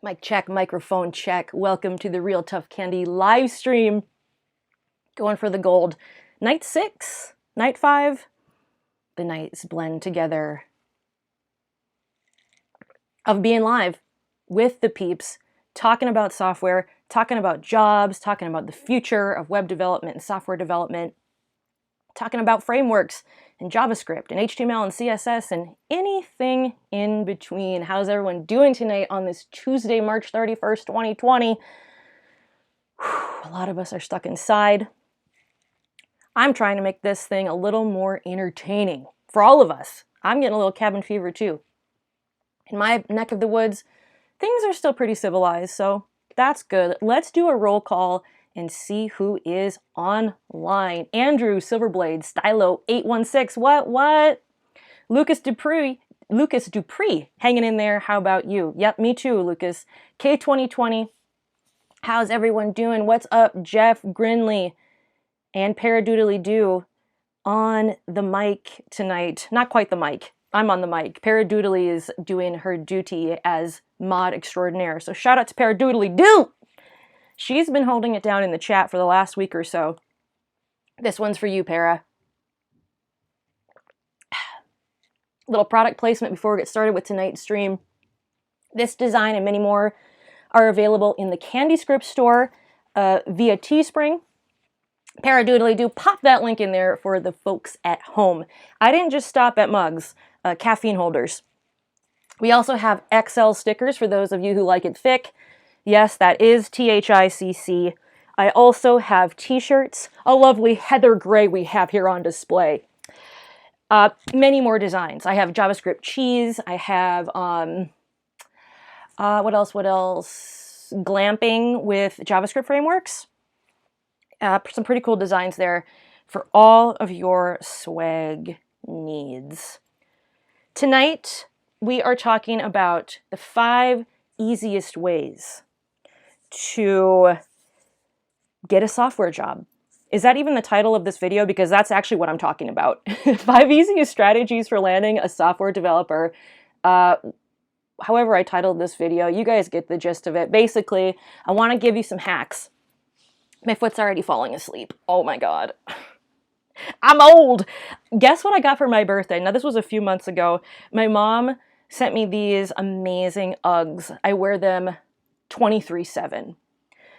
Mic check, microphone check. Welcome to the Real Tough Candy live stream. Going for the gold. Night 6, night 5. The nights blend together. Of being live with the peeps, talking about software, talking about jobs, talking about the future of web development and software development, talking about frameworks and JavaScript and HTML and CSS and anything in between. How's everyone doing tonight on this Tuesday, March 31st, 2020? A lot of us are stuck inside. I'm trying to make this thing a little more entertaining for all of us. I'm getting a little cabin fever too. In my neck of the woods, things are still pretty civilized, so that's good. Let's do a roll call and see who is online. Andrew Silverblade, Stylo 816. What? Lucas Dupree, hanging in there. How about you? Yep, me too, Lucas. K2020. How's everyone doing? What's up, Jeff Grinley and Paradoodly Doo on the mic tonight? Not quite the mic. I'm on the mic. Paradoodly is doing her duty as mod extraordinaire. So shout out to Paradoodly Doo. She's been holding it down in the chat for the last week or so. This one's for you, Para. Little product placement before we get started with tonight's stream. This design and many more are available in the CandyScript store via Teespring. Paradoodly do pop that link in there for the folks at home. I didn't just stop at mugs, caffeine holders. We also have XL stickers for those of you who like it thick. Yes, that is THICC. I also have t-shirts, a lovely heather gray we have here on display. Many more designs. I have JavaScript cheese. I have, what else? Glamping with JavaScript frameworks. Some pretty cool designs there for all of your swag needs. Tonight, we are talking about the 5 easiest ways to get a software job. Is that even the title of this video? Because that's actually what I'm talking about. 5 easiest strategies for landing a software developer. However I titled this video, you guys get the gist of it. Basically, I want to give you some hacks. My foot's already falling asleep. Oh my God. I'm old. Guess what I got for my birthday? Now, this was a few months ago. My mom sent me these amazing Uggs. I wear them 24/7.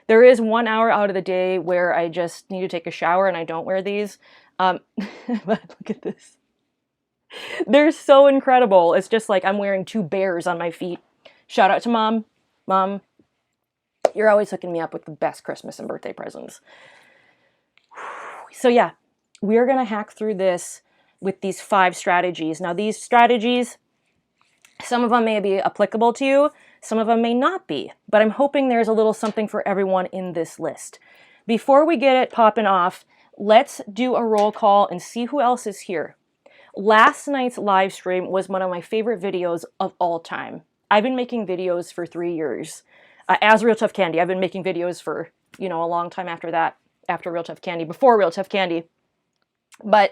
There is 1 hour out of the day where I just need to take a shower and I don't wear these. But look at this. They're so incredible. It's just like I'm wearing 2 bears on my feet. Shout out to Mom. Mom, you're always hooking me up with the best Christmas and birthday presents. So yeah, we're going to hack through this with these 5 strategies. Now these strategies, some of them may be applicable to you, some of them may not be, but I'm hoping there's a little something for everyone in this list. Before we get it popping off, let's do a roll call and see who else is here. Last night's live stream was one of my favorite videos of all time. I've been making videos for 3 years. As Real Tough Candy, I've been making videos for, a long time after that, after Real Tough Candy, before Real Tough Candy. But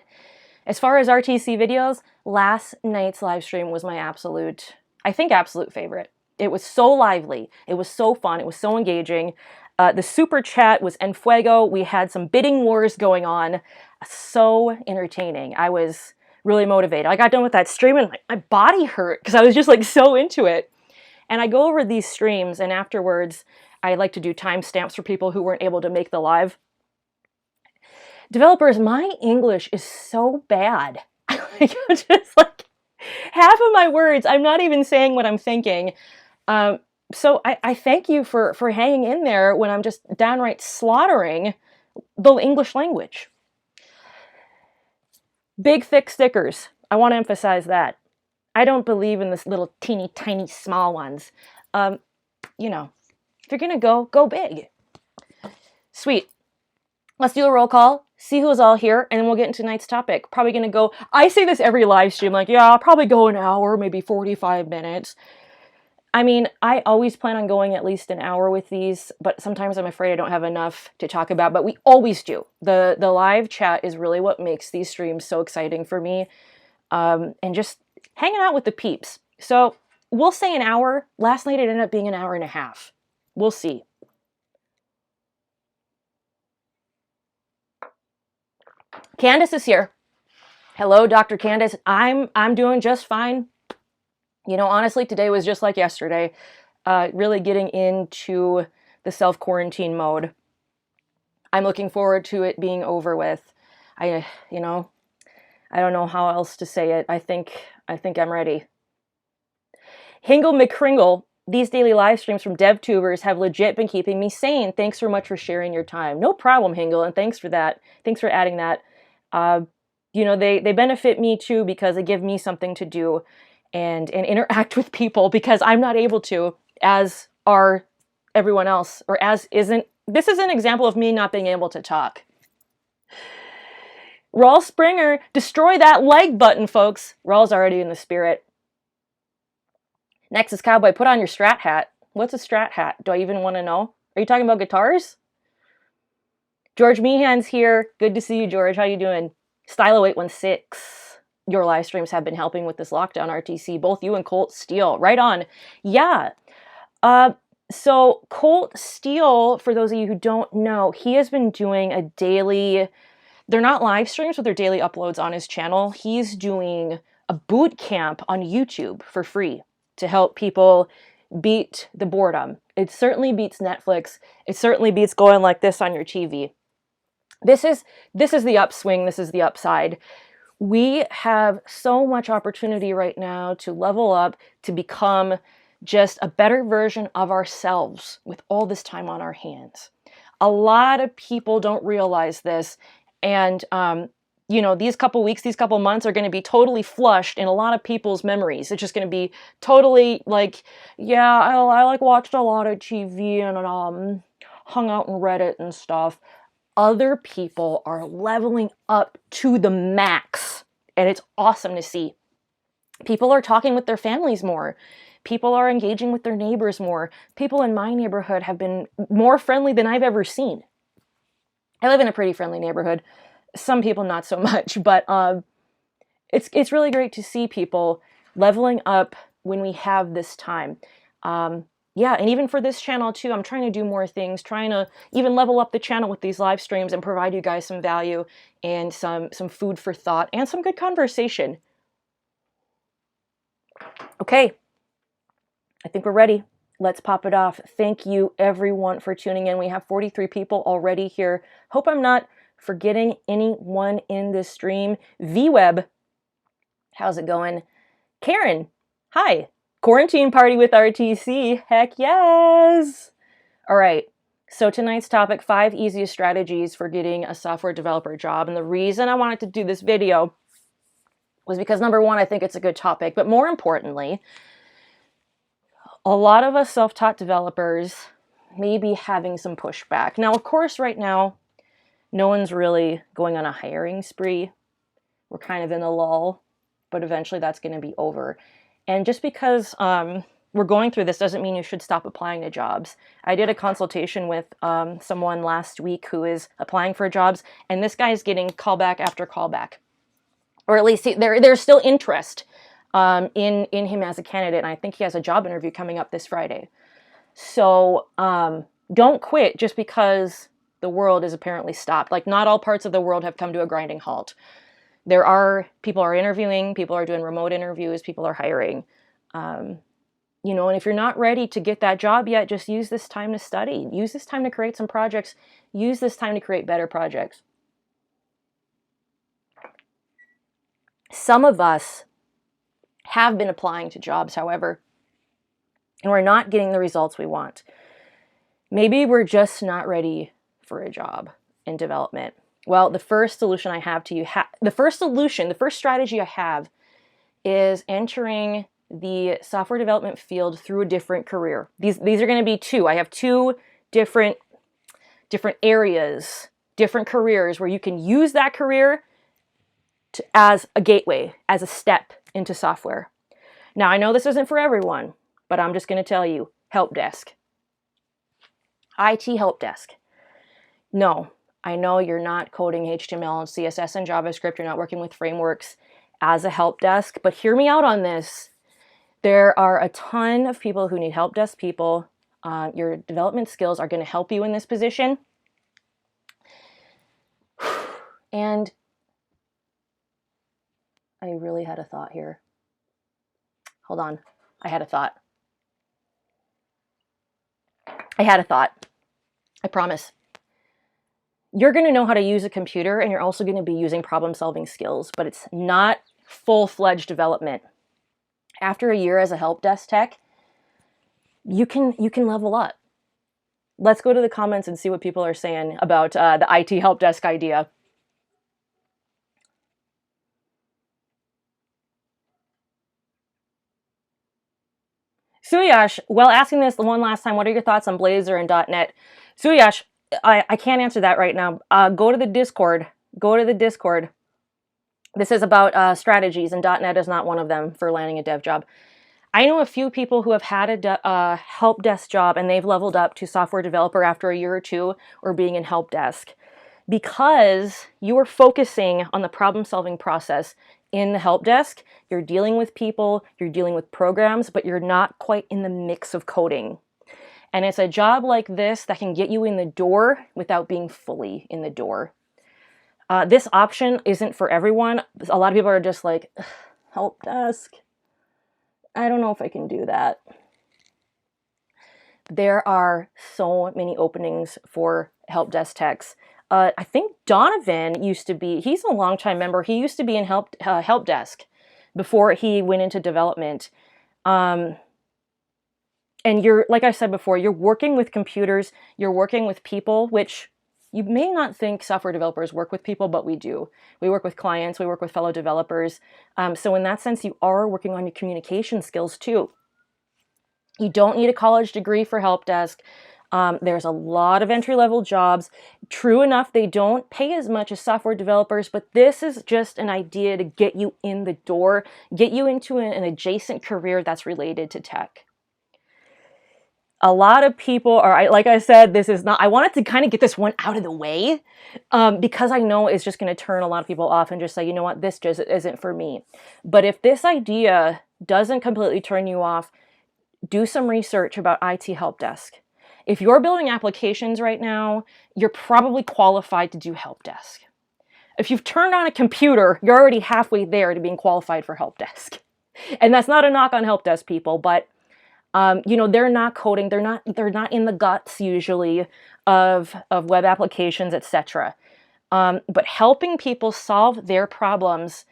as far as RTC videos, last night's live stream was my absolute favorite. It was so lively. It was so fun. It was so engaging. The super chat was en fuego. We had some bidding wars going on. So entertaining. I was really motivated. I got done with that stream and my body hurt because I was just like so into it. And I go over these streams and afterwards I like to do timestamps for people who weren't able to make the live. Developers, my English is so bad. Just like half of my words, I'm not even saying what I'm thinking. So I thank you for hanging in there when I'm just downright slaughtering the English language. Big, thick stickers. I want to emphasize that. I don't believe in this little teeny tiny small ones. If you're going to go big. Sweet. Let's do a roll call, see who's all here, and then we'll get into tonight's topic. Probably going to go, I say this every live stream, like, yeah, I'll probably go an hour, maybe 45 minutes. I mean, I always plan on going at least an hour with these, but sometimes I'm afraid I don't have enough to talk about, but we always do. The live chat is really what makes these streams so exciting for me, and just hanging out with the peeps. So we'll say an hour. Last night it ended up being an hour and a half. We'll see. Candace is here. Hello, Dr. Candace. I'm doing just fine. You know, honestly, today was just like yesterday. Really getting into the self-quarantine mode. I'm looking forward to it being over with. I don't know how else to say it. I think I'm ready. Hingle McCringle, these daily live streams from DevTubers have legit been keeping me sane. Thanks so much for sharing your time. No problem, Hingle, and thanks for that. Thanks for adding that. You know, they benefit me too because they give me something to do and interact with people because I'm not able to, as are everyone else, or as isn't. This is an example of me not being able to talk. Rawl Springer, destroy that like button, folks. Rawl's already in the spirit. Next is Cowboy, put on your strat hat. What's a strat hat? Do I even want to know? Are you talking about guitars? George Meehan's here. Good to see you, George. How you doing? Stylo816. Your live streams have been helping with this lockdown, RTC. Both you and Colt Steele. Right on. Yeah. So Colt Steele, for those of you who don't know, he has been doing a daily... They're not live streams, but they're daily uploads on his channel. He's doing a boot camp on YouTube for free to help people beat the boredom. It certainly beats Netflix. It certainly beats going like this on your TV. This is the upswing. This is the upside. We have so much opportunity right now to level up, to become just a better version of ourselves with all this time on our hands. A lot of people don't realize this. And, you know, these couple weeks, these couple months are going to be totally flushed in a lot of people's memories. It's just going to be totally like, yeah, I like watched a lot of TV and hung out in Reddit and stuff. Other people are leveling up to the max. And it's awesome to see. People are talking with their families more. People are engaging with their neighbors more. People in my neighborhood have been more friendly than I've ever seen. I live in a pretty friendly neighborhood. Some people not so much, but it's really great to see people leveling up when we have this time. Yeah, and even for this channel too, I'm trying to do more things, trying to even level up the channel with these live streams and provide you guys some value and some food for thought and some good conversation. Okay, I think we're ready. Let's pop it off. Thank you everyone for tuning in. We have 43 people already here. Hope I'm not forgetting anyone in this stream. VWeb, how's it going? Karen, hi. Quarantine party with RTC. Heck yes. All right. So tonight's topic, 5 easiest strategies for getting a software developer job. And the reason I wanted to do this video was because number one, I think it's a good topic, but more importantly, a lot of us self-taught developers may be having some pushback. Now, of course, right now, no one's really going on a hiring spree. We're kind of in a lull, but eventually that's going to be over. And just because we're going through this doesn't mean you should stop applying to jobs. I did a consultation with someone last week who is applying for jobs, and this guy is getting callback after callback. Or at least there's still interest in him as a candidate, and I think he has a job interview coming up this Friday. So don't quit just because the world is apparently stopped. Like, not all parts of the world have come to a grinding halt. People are interviewing, people are doing remote interviews, people are hiring. You know, and if you're not ready to get that job yet, just use this time to study. Use this time to create some projects. Use this time to create better projects. Some of us have been applying to jobs, however, and we're not getting the results we want. Maybe we're just not ready for a job in development. Well, the first solution I have to you, the first strategy I have is entering the software development field through a different career. These are going to be 2. I have 2 different areas, different careers where you can use that career as a gateway, as a step into software. Now, I know this isn't for everyone, but I'm just going to tell you, help desk. IT help desk. No, I know you're not coding HTML and CSS and JavaScript. You're not working with frameworks as a help desk, but hear me out on this. There are a ton of people who need help desk people. Your development skills are going to help you in this position. And I really had a thought here. Hold on. I had a thought. I promise. You're going to know how to use a computer, and you're also going to be using problem-solving skills, but it's not full-fledged development. After a year as a help desk tech, you can level up. Let's go to the comments and see what people are saying about the IT help desk idea. Suyash, well, asking this the one last time, what are your thoughts on Blazor and .NET? Suyash, I can't answer that right now. Go to the Discord. Go to the Discord. This is about strategies, and .NET is not one of them for landing a dev job. I know a few people who have had a help desk job, and they've leveled up to software developer after a year or two, or being in help desk, because you are focusing on the problem-solving process. In the help desk, you're dealing with people, you're dealing with programs, but you're not quite in the mix of coding. And it's a job like this that can get you in the door without being fully in the door. This option isn't for everyone. A lot of people are just like, help desk. I don't know if I can do that. There are so many openings for help desk techs. I think Donovan used to be, he's a longtime member. He used to be in help desk before he went into development. And you're, like I said before, you're working with computers, you're working with people, which you may not think software developers work with people, but we do. We work with clients, we work with fellow developers. So in that sense, you are working on your communication skills too. You don't need a college degree for help desk. There's a lot of entry-level jobs. True enough, they don't pay as much as software developers, but this is just an idea to get you in the door, get you into an adjacent career that's related to tech. A lot of people are, like I said, this is not, I wanted to kind of get this one out of the way because I know it's just going to turn a lot of people off and just say, you know what, this just isn't for me. But if this idea doesn't completely turn you off, do some research about IT help desk. If you're building applications right now, you're probably qualified to do help desk. If you've turned on a computer, you're already halfway there to being qualified for help desk. And that's not a knock on help desk people, but you know, they're not coding, they're not in the guts usually of web applications, etc. But helping people solve their problems,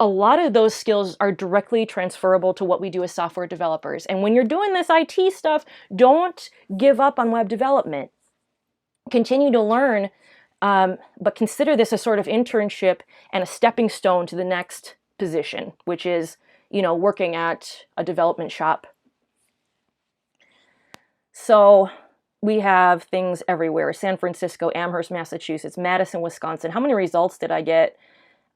a lot of those skills are directly transferable to what we do as software developers. And when you're doing this IT stuff, don't give up on web development. Continue to learn, but consider this a sort of internship and a stepping stone to the next position, which is, you know, working at a development shop. So we have things everywhere. San Francisco, Amherst, Massachusetts, Madison, Wisconsin. How many results did I get?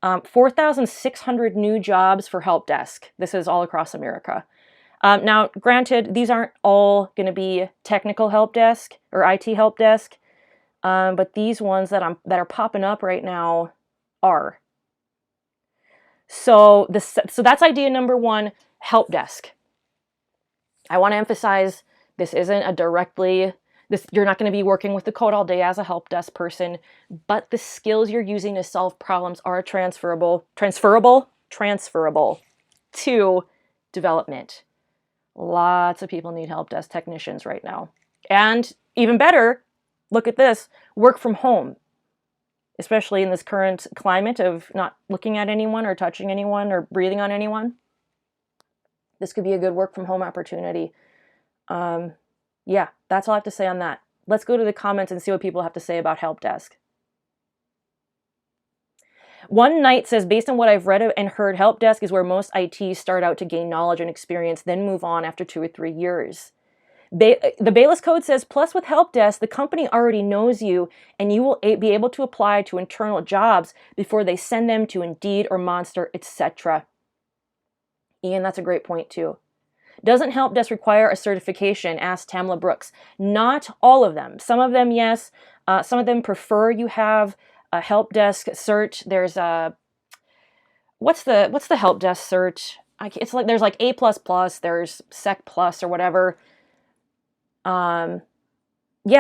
4,600 new jobs for help desk. This is all across America. Now, granted, these aren't all going to be technical help desk or IT help desk, but these ones that are popping up right now are. So that's idea number one, help desk. I want to emphasize this isn't a directly. You're not going to be working with the code all day as a help desk person, but the skills you're using to solve problems are transferable to development. Lots of people need help desk technicians right now. And even better, look at this, work from home, especially in this current climate of not looking at anyone or touching anyone or breathing on anyone. This could be a good work from home opportunity. Yeah, that's all I have to say on that. Let's go to the comments and see what people have to say about help desk. One Knight says, based on what I've read and heard, help desk is where most ITs start out to gain knowledge and experience, then move on after 2 or 3 years. The Bayless Code says, plus with help desk, the company already knows you and you will be able to apply to internal jobs before they send them to Indeed or Monster, etc. Ian, that's a great point too. Doesn't help desk require a certification? Asked Tamla Brooks. Not all of them. Some of them, yes. Some of them prefer you have a help desk cert. There's a what's the help desk cert? it's like there's like A++, there's Sec Plus or whatever. Yeah,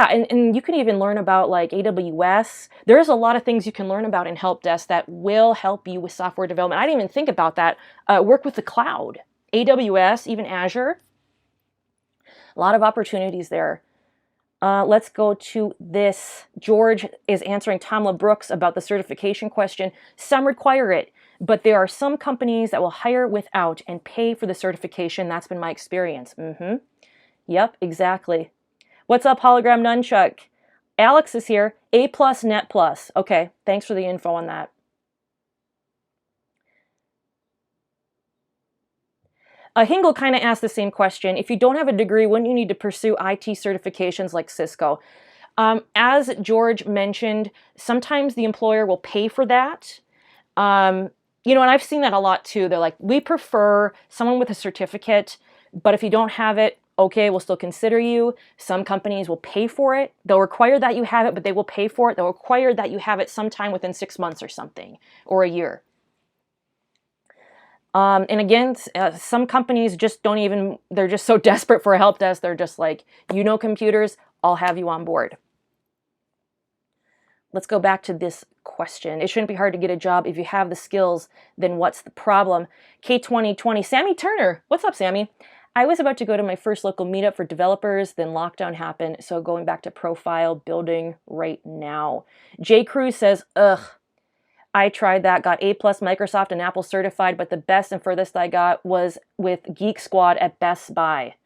and you can even learn about like AWS. There's a lot of things you can learn about in help desk that will help you with software development. I didn't even think about that. Work with the cloud, AWS, even Azure. A lot of opportunities there. Let's go to this. George is answering Tamla Brooks about the certification question. Some require it, but there are some companies that will hire without and pay for the certification. That's been my experience. Yep, exactly. What's up, Hologram Nunchuck? Alex is here. A+, Net Plus. Okay, thanks for the info on that. Hingle kind of asked the same question. If you don't have a degree, wouldn't you need to pursue IT certifications like Cisco? As George mentioned, sometimes the employer will pay for that. You know, and I've seen that a lot too. They're like, we prefer someone with a certificate, but if you don't have it, okay, we'll still consider you. Some companies will pay for it. They'll require that you have it, but they will pay for it. They'll require that you have it sometime within 6 months or something, or a year. And again, some companies just don't even, they're just so desperate for a help desk. They're just like, you know computers, I'll have you on board. Let's go back to this question. It shouldn't be hard to get a job if you have the skills, then what's the problem? K2020, Sammy Turner. What's up, Sammy? I was about to go to my first local meetup for developers, then lockdown happened, so going back to profile building right now. J. Cruz says, ugh. I tried that, got A+, Microsoft and Apple certified, but the best and furthest I got was with Geek Squad at Best Buy.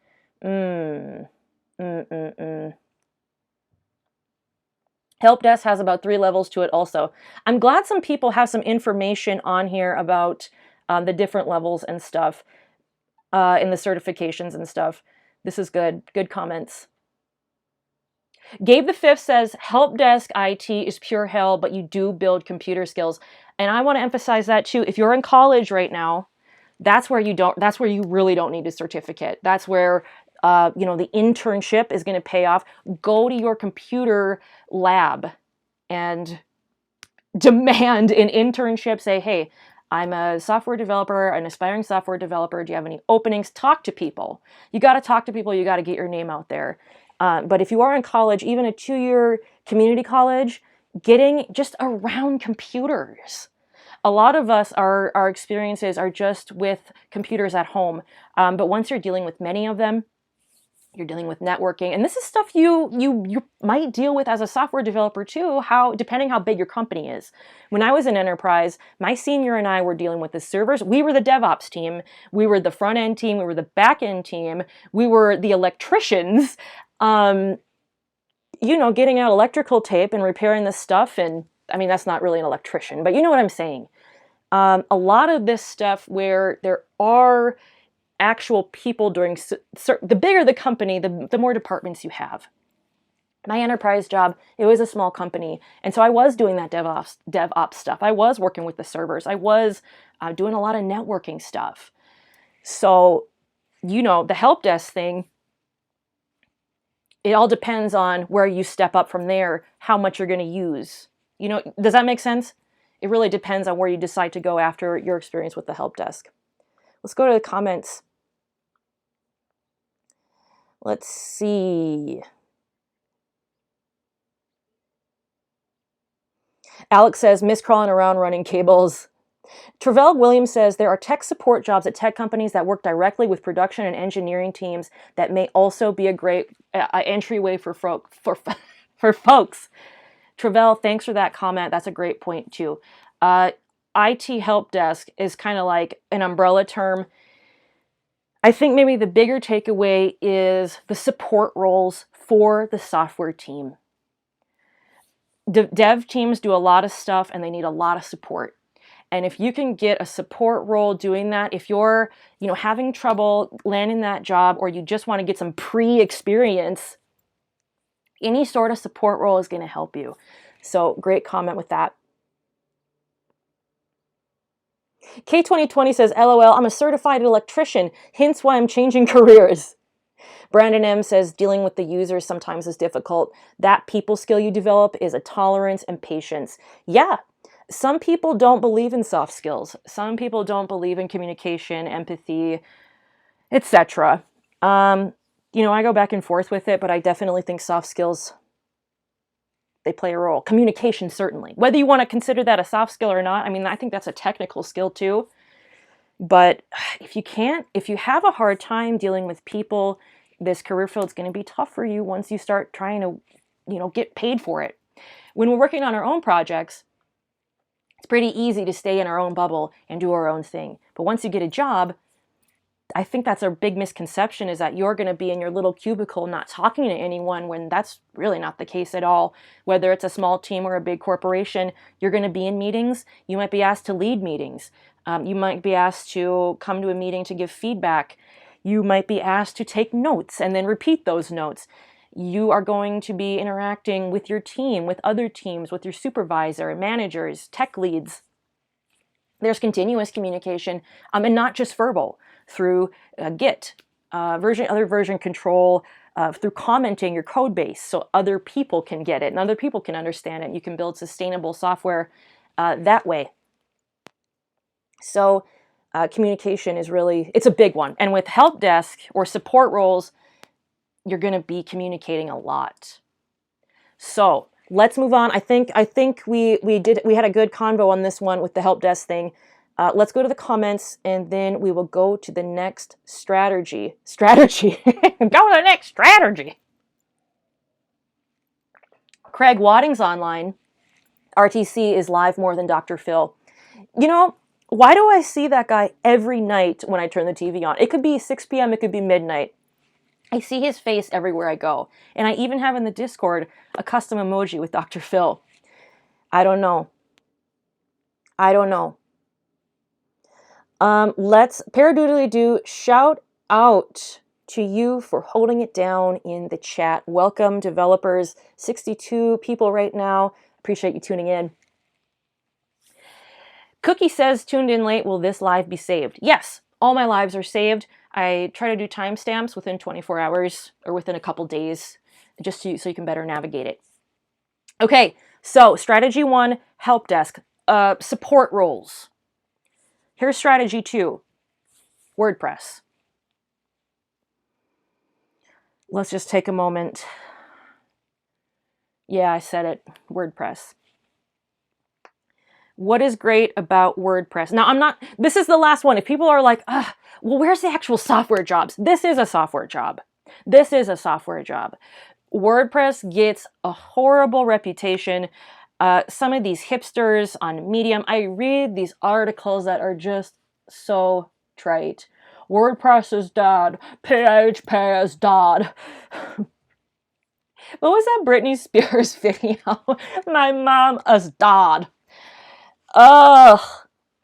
Help desk has about 3 levels to it also. I'm glad some people have some information on here about the different levels and stuff in the certifications and stuff. This is good. Good comments. Gabe the Fifth says, help desk IT is pure hell, but you do build computer skills. And I want to emphasize that too. If you're in college right now, that's where you really don't need a certificate. That's where, you know, the internship is going to pay off. Go to your computer lab and demand an internship. Say, hey, I'm a software developer, an aspiring software developer. Do you have any openings? Talk to people. You got to talk to people. You got to get your name out there. But if you are in college, even a 2-year community college, getting just around computers. A lot of us, our experiences are just with computers at home. But once you're dealing with many of them, you're dealing with networking. And this is stuff you might deal with as a software developer too, depending how big your company is. When I was in enterprise, my senior and I were dealing with the servers. We were the DevOps team. We were the front end team. We were the back end team. We were the electricians. You know, getting out electrical tape and repairing this stuff. And I mean, that's not really an electrician, but you know what I'm saying. A lot of this stuff where there are actual people doing, the bigger the company, the more departments you have. My enterprise job, it was a small company. And so I was doing that DevOps stuff. I was working with the servers. I was doing a lot of networking stuff. So, you know, the help desk thing, it all depends on where you step up from there, how much you're going to use. You know, does that make sense? It really depends on where you decide to go after your experience with the help desk. Let's go to the comments. Let's see. Alex says, miss crawling around running cables. Travell Williams says, there are tech support jobs at tech companies that work directly with production and engineering teams that may also be a great entryway for folks. Travell, thanks for that comment. That's a great point too. IT help desk is kind of like an umbrella term. I think maybe the bigger takeaway is the support roles for the software team. Dev teams do a lot of stuff and they need a lot of support. And if you can get a support role doing that, if you're, you know, having trouble landing that job, or you just want to get some pre-experience, any sort of support role is going to help you. So great comment with that. K2020 says, LOL, I'm a certified electrician, hence why I'm changing careers. Brandon M says, dealing with the users sometimes is difficult. That people skill you develop is a tolerance and patience. Yeah. Some people don't believe in soft skills. Some people don't believe in communication, empathy, etc. You know, I go back and forth with it, but I definitely think soft skills, they play a role. Communication, certainly. Whether you want to consider that a soft skill or not, I mean, I think that's a technical skill too. But if you have a hard time dealing with people, this career field is going to be tough for you once you start trying to, you know, get paid for it. When we're working on our own projects, it's pretty easy to stay in our own bubble and do our own thing. But once you get a job, I think that's a big misconception, is that you're going to be in your little cubicle not talking to anyone, when that's really not the case at all. Whether it's a small team or a big corporation, you're going to be in meetings. You might be asked to lead meetings. You might be asked to come to a meeting to give feedback. You might be asked to take notes and then repeat those notes. You are going to be interacting with your team, with other teams, with your supervisor, managers, tech leads. There's continuous communication, and not just verbal, through Git, other version control, through commenting your code base so other people can get it and other people can understand it. And you can build sustainable software that way. So communication is really, it's a big one. And with help desk or support roles, you're going to be communicating a lot. So let's move on. I think we had a good convo on this one with the help desk thing. Let's go to the comments, and then we will go to the next strategy. Go to the next strategy. Craig Wadding's online. RTC is live more than Dr. Phil. You know, why do I see that guy every night when I turn the TV on? It could be 6 p.m., it could be midnight. I see his face everywhere I go. And I even have in the Discord a custom emoji with Dr. Phil. I don't know. Let's Paradoodly do shout out to you for holding it down in the chat. Welcome, developers. 62 people right now. Appreciate you tuning in. Cookie says, tuned in late. Will this live be saved? Yes, all my lives are saved. I try to do timestamps within 24 hours or within a couple days, just so you can better navigate it. Okay, so strategy 1, help desk, support roles. Here's strategy 2, WordPress. Let's just take a moment. Yeah, I said it, WordPress. What is great about WordPress? Now, this is the last one. If people are like, well, where's the actual software jobs? This is a software job. WordPress gets a horrible reputation. Some of these hipsters on Medium, I read these articles that are just so trite. WordPress is dead. PHP is dead. What was that Britney Spears video? My mom is dead. Ugh.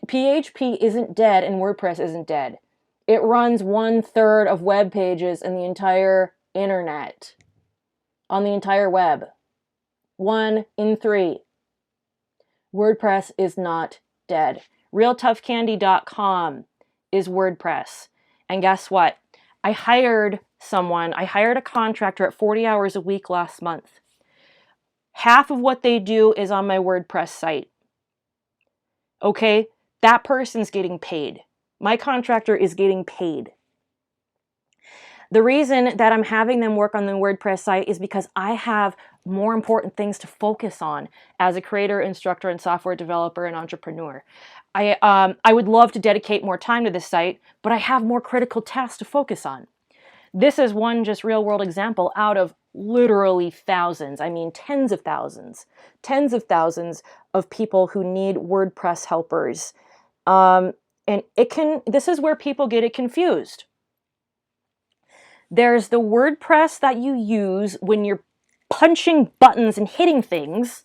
PHP isn't dead and WordPress isn't dead. It runs 1/3 of web pages in the entire internet. On the entire web. 1 in 3. WordPress is not dead. RealToughCandy.com is WordPress. And guess what? I hired a contractor at 40 hours a week last month. Half of what they do is on my WordPress site. Okay? That person's getting paid. My contractor is getting paid. The reason that I'm having them work on the WordPress site is because I have more important things to focus on as a creator, instructor, and software developer and entrepreneur. I would love to dedicate more time to this site, but I have more critical tasks to focus on. This is one just real-world example out of literally thousands, I mean tens of thousands of people who need WordPress helpers. And this is where people get it confused. There's the WordPress that you use when you're punching buttons and hitting things,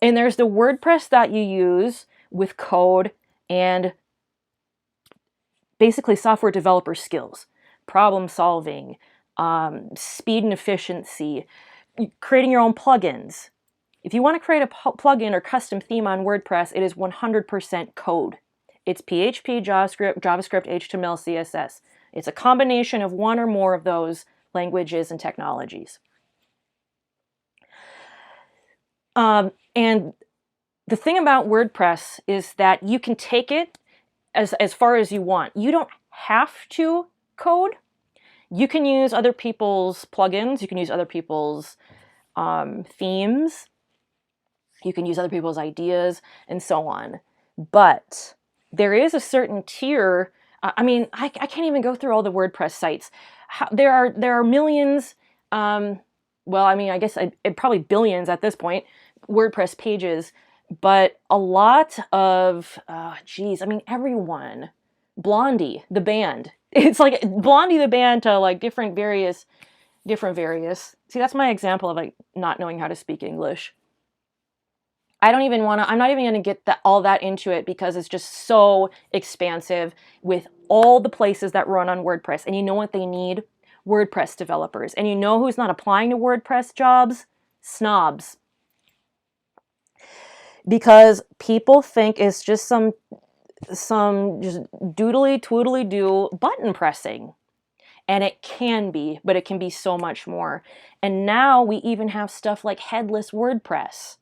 and there's the WordPress that you use with code and basically software developer skills, problem solving, speed and efficiency, creating your own plugins. If you want to create a plugin or custom theme on WordPress, it is 100% code. It's PHP, JavaScript, HTML, CSS. It's a combination of one or more of those languages and technologies. And the thing about WordPress is that you can take it as far as you want. You don't have to code. You can use other people's plugins. You can use other people's themes. You can use other people's ideas and so on. But there is a certain tier. I mean, I can't even go through all the WordPress sites. There are millions. Well, I mean, I guess probably billions at this point, WordPress pages. But a lot of, geez, I mean, everyone. Blondie, the band. It's like Blondie, the band, to like different various. See, that's my example of like not knowing how to speak English. I'm not even going to get all that into it because it's just so expansive with all the places that run on WordPress. And you know what they need? WordPress developers. And you know who's not applying to WordPress jobs? Snobs. Because people think it's just some just doodly twoodly do button pressing. And it can be, but it can be so much more. And now we even have stuff like headless WordPress.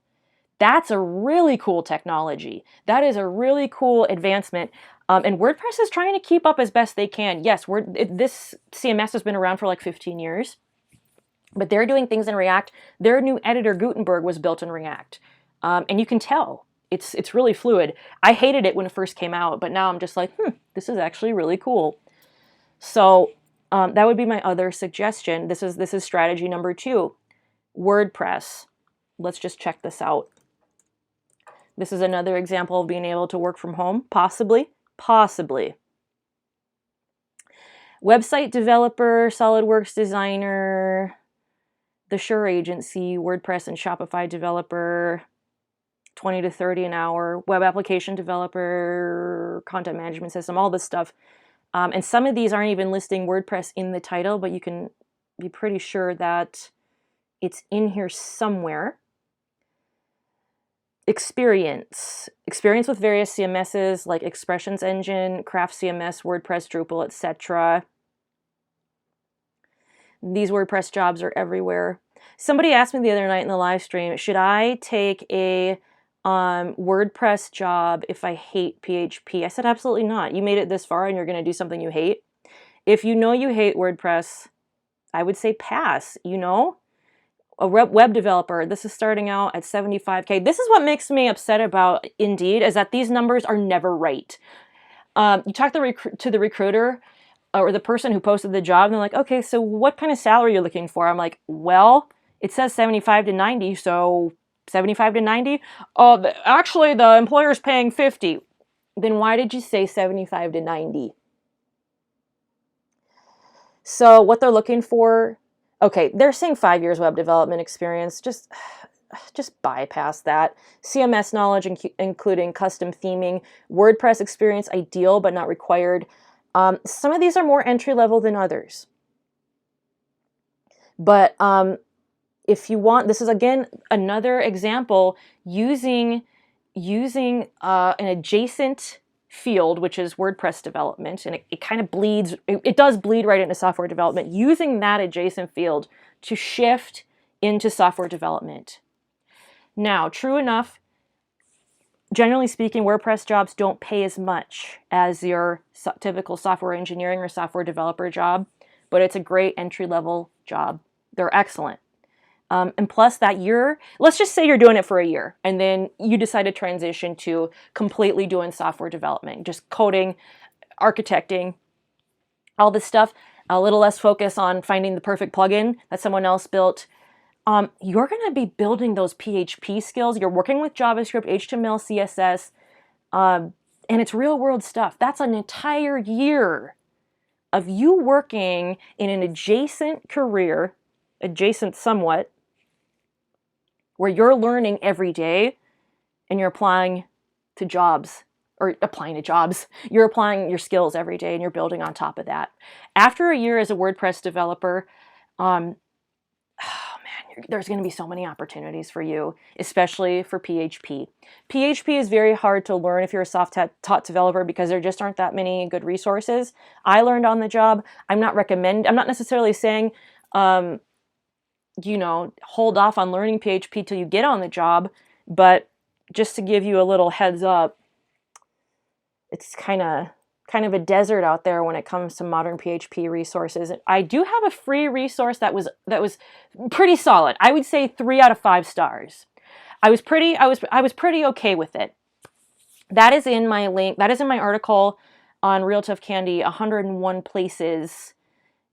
That's a really cool technology. That is a really cool advancement. And WordPress is trying to keep up as best they can. Yes, this CMS has been around for like 15 years, but they're doing things in React. Their new editor, Gutenberg, was built in React. And you can tell it's really fluid. I hated it when it first came out, but now I'm just like, this is actually really cool. So that would be my other suggestion. This is strategy number 2, WordPress. Let's just check this out. This is another example of being able to work from home, possibly. Website developer, SolidWorks designer, the Shure agency, WordPress and Shopify developer, 20 to 30 an hour, web application developer, content management system, all this stuff. And some of these aren't even listing WordPress in the title, but you can be pretty sure that it's in here somewhere. Experience with various CMSs like Expressions Engine, Craft CMS, WordPress, Drupal, etc. These WordPress jobs are everywhere. Somebody asked me the other night in the live stream, should I take a WordPress job if I hate PHP? I said, absolutely not. You made it this far and you're going to do something you hate. If you know you hate WordPress, I would say pass, you know? A web developer, this is starting out at $75K. This is what makes me upset about Indeed, is that these numbers are never right. You talk to the recruiter or the person who posted the job, and they're like, okay, so what kind of salary are you looking for? I'm like, well, it says 75 to 90, so 75 to 90? Oh, actually, the employer's paying 50. Then why did you say 75 to 90? So what they're looking for, okay, they're saying 5 years web development experience. Just bypass that. CMS knowledge, including custom theming. WordPress experience, ideal but not required. Some of these are more entry level than others. But if you want, this is again another example using an adjacent field, which is WordPress development, and it kind of bleeds, it does bleed right into software development, using that adjacent field to shift into software development. Now, true enough, generally speaking, WordPress jobs don't pay as much as your typical software engineering or software developer job, but it's a great entry-level job. They're excellent. And plus that year, let's just say you're doing it for a year and then you decide to transition to completely doing software development, just coding, architecting, all this stuff, a little less focus on finding the perfect plugin that someone else built. You're going to be building those PHP skills. You're working with JavaScript, HTML, CSS, and it's real world stuff. That's an entire year of you working in an adjacent career, adjacent somewhat, where you're learning every day and you're applying to jobs, or applying to jobs. You're applying your skills every day and you're building on top of that. After a year as a WordPress developer, there's going to be so many opportunities for you, especially for PHP. PHP is very hard to learn if you're a self-taught developer because there just aren't that many good resources. I learned on the job. I'm not necessarily saying, hold off on learning PHP till you get on the job, but just to give you a little heads up, it's kind of a desert out there when it comes to modern PHP resources. I do have a free resource that was pretty solid. I would say 3 out of 5 stars. I was pretty okay with it. That is in my link. That is in my article on RealToughCandy, 101 places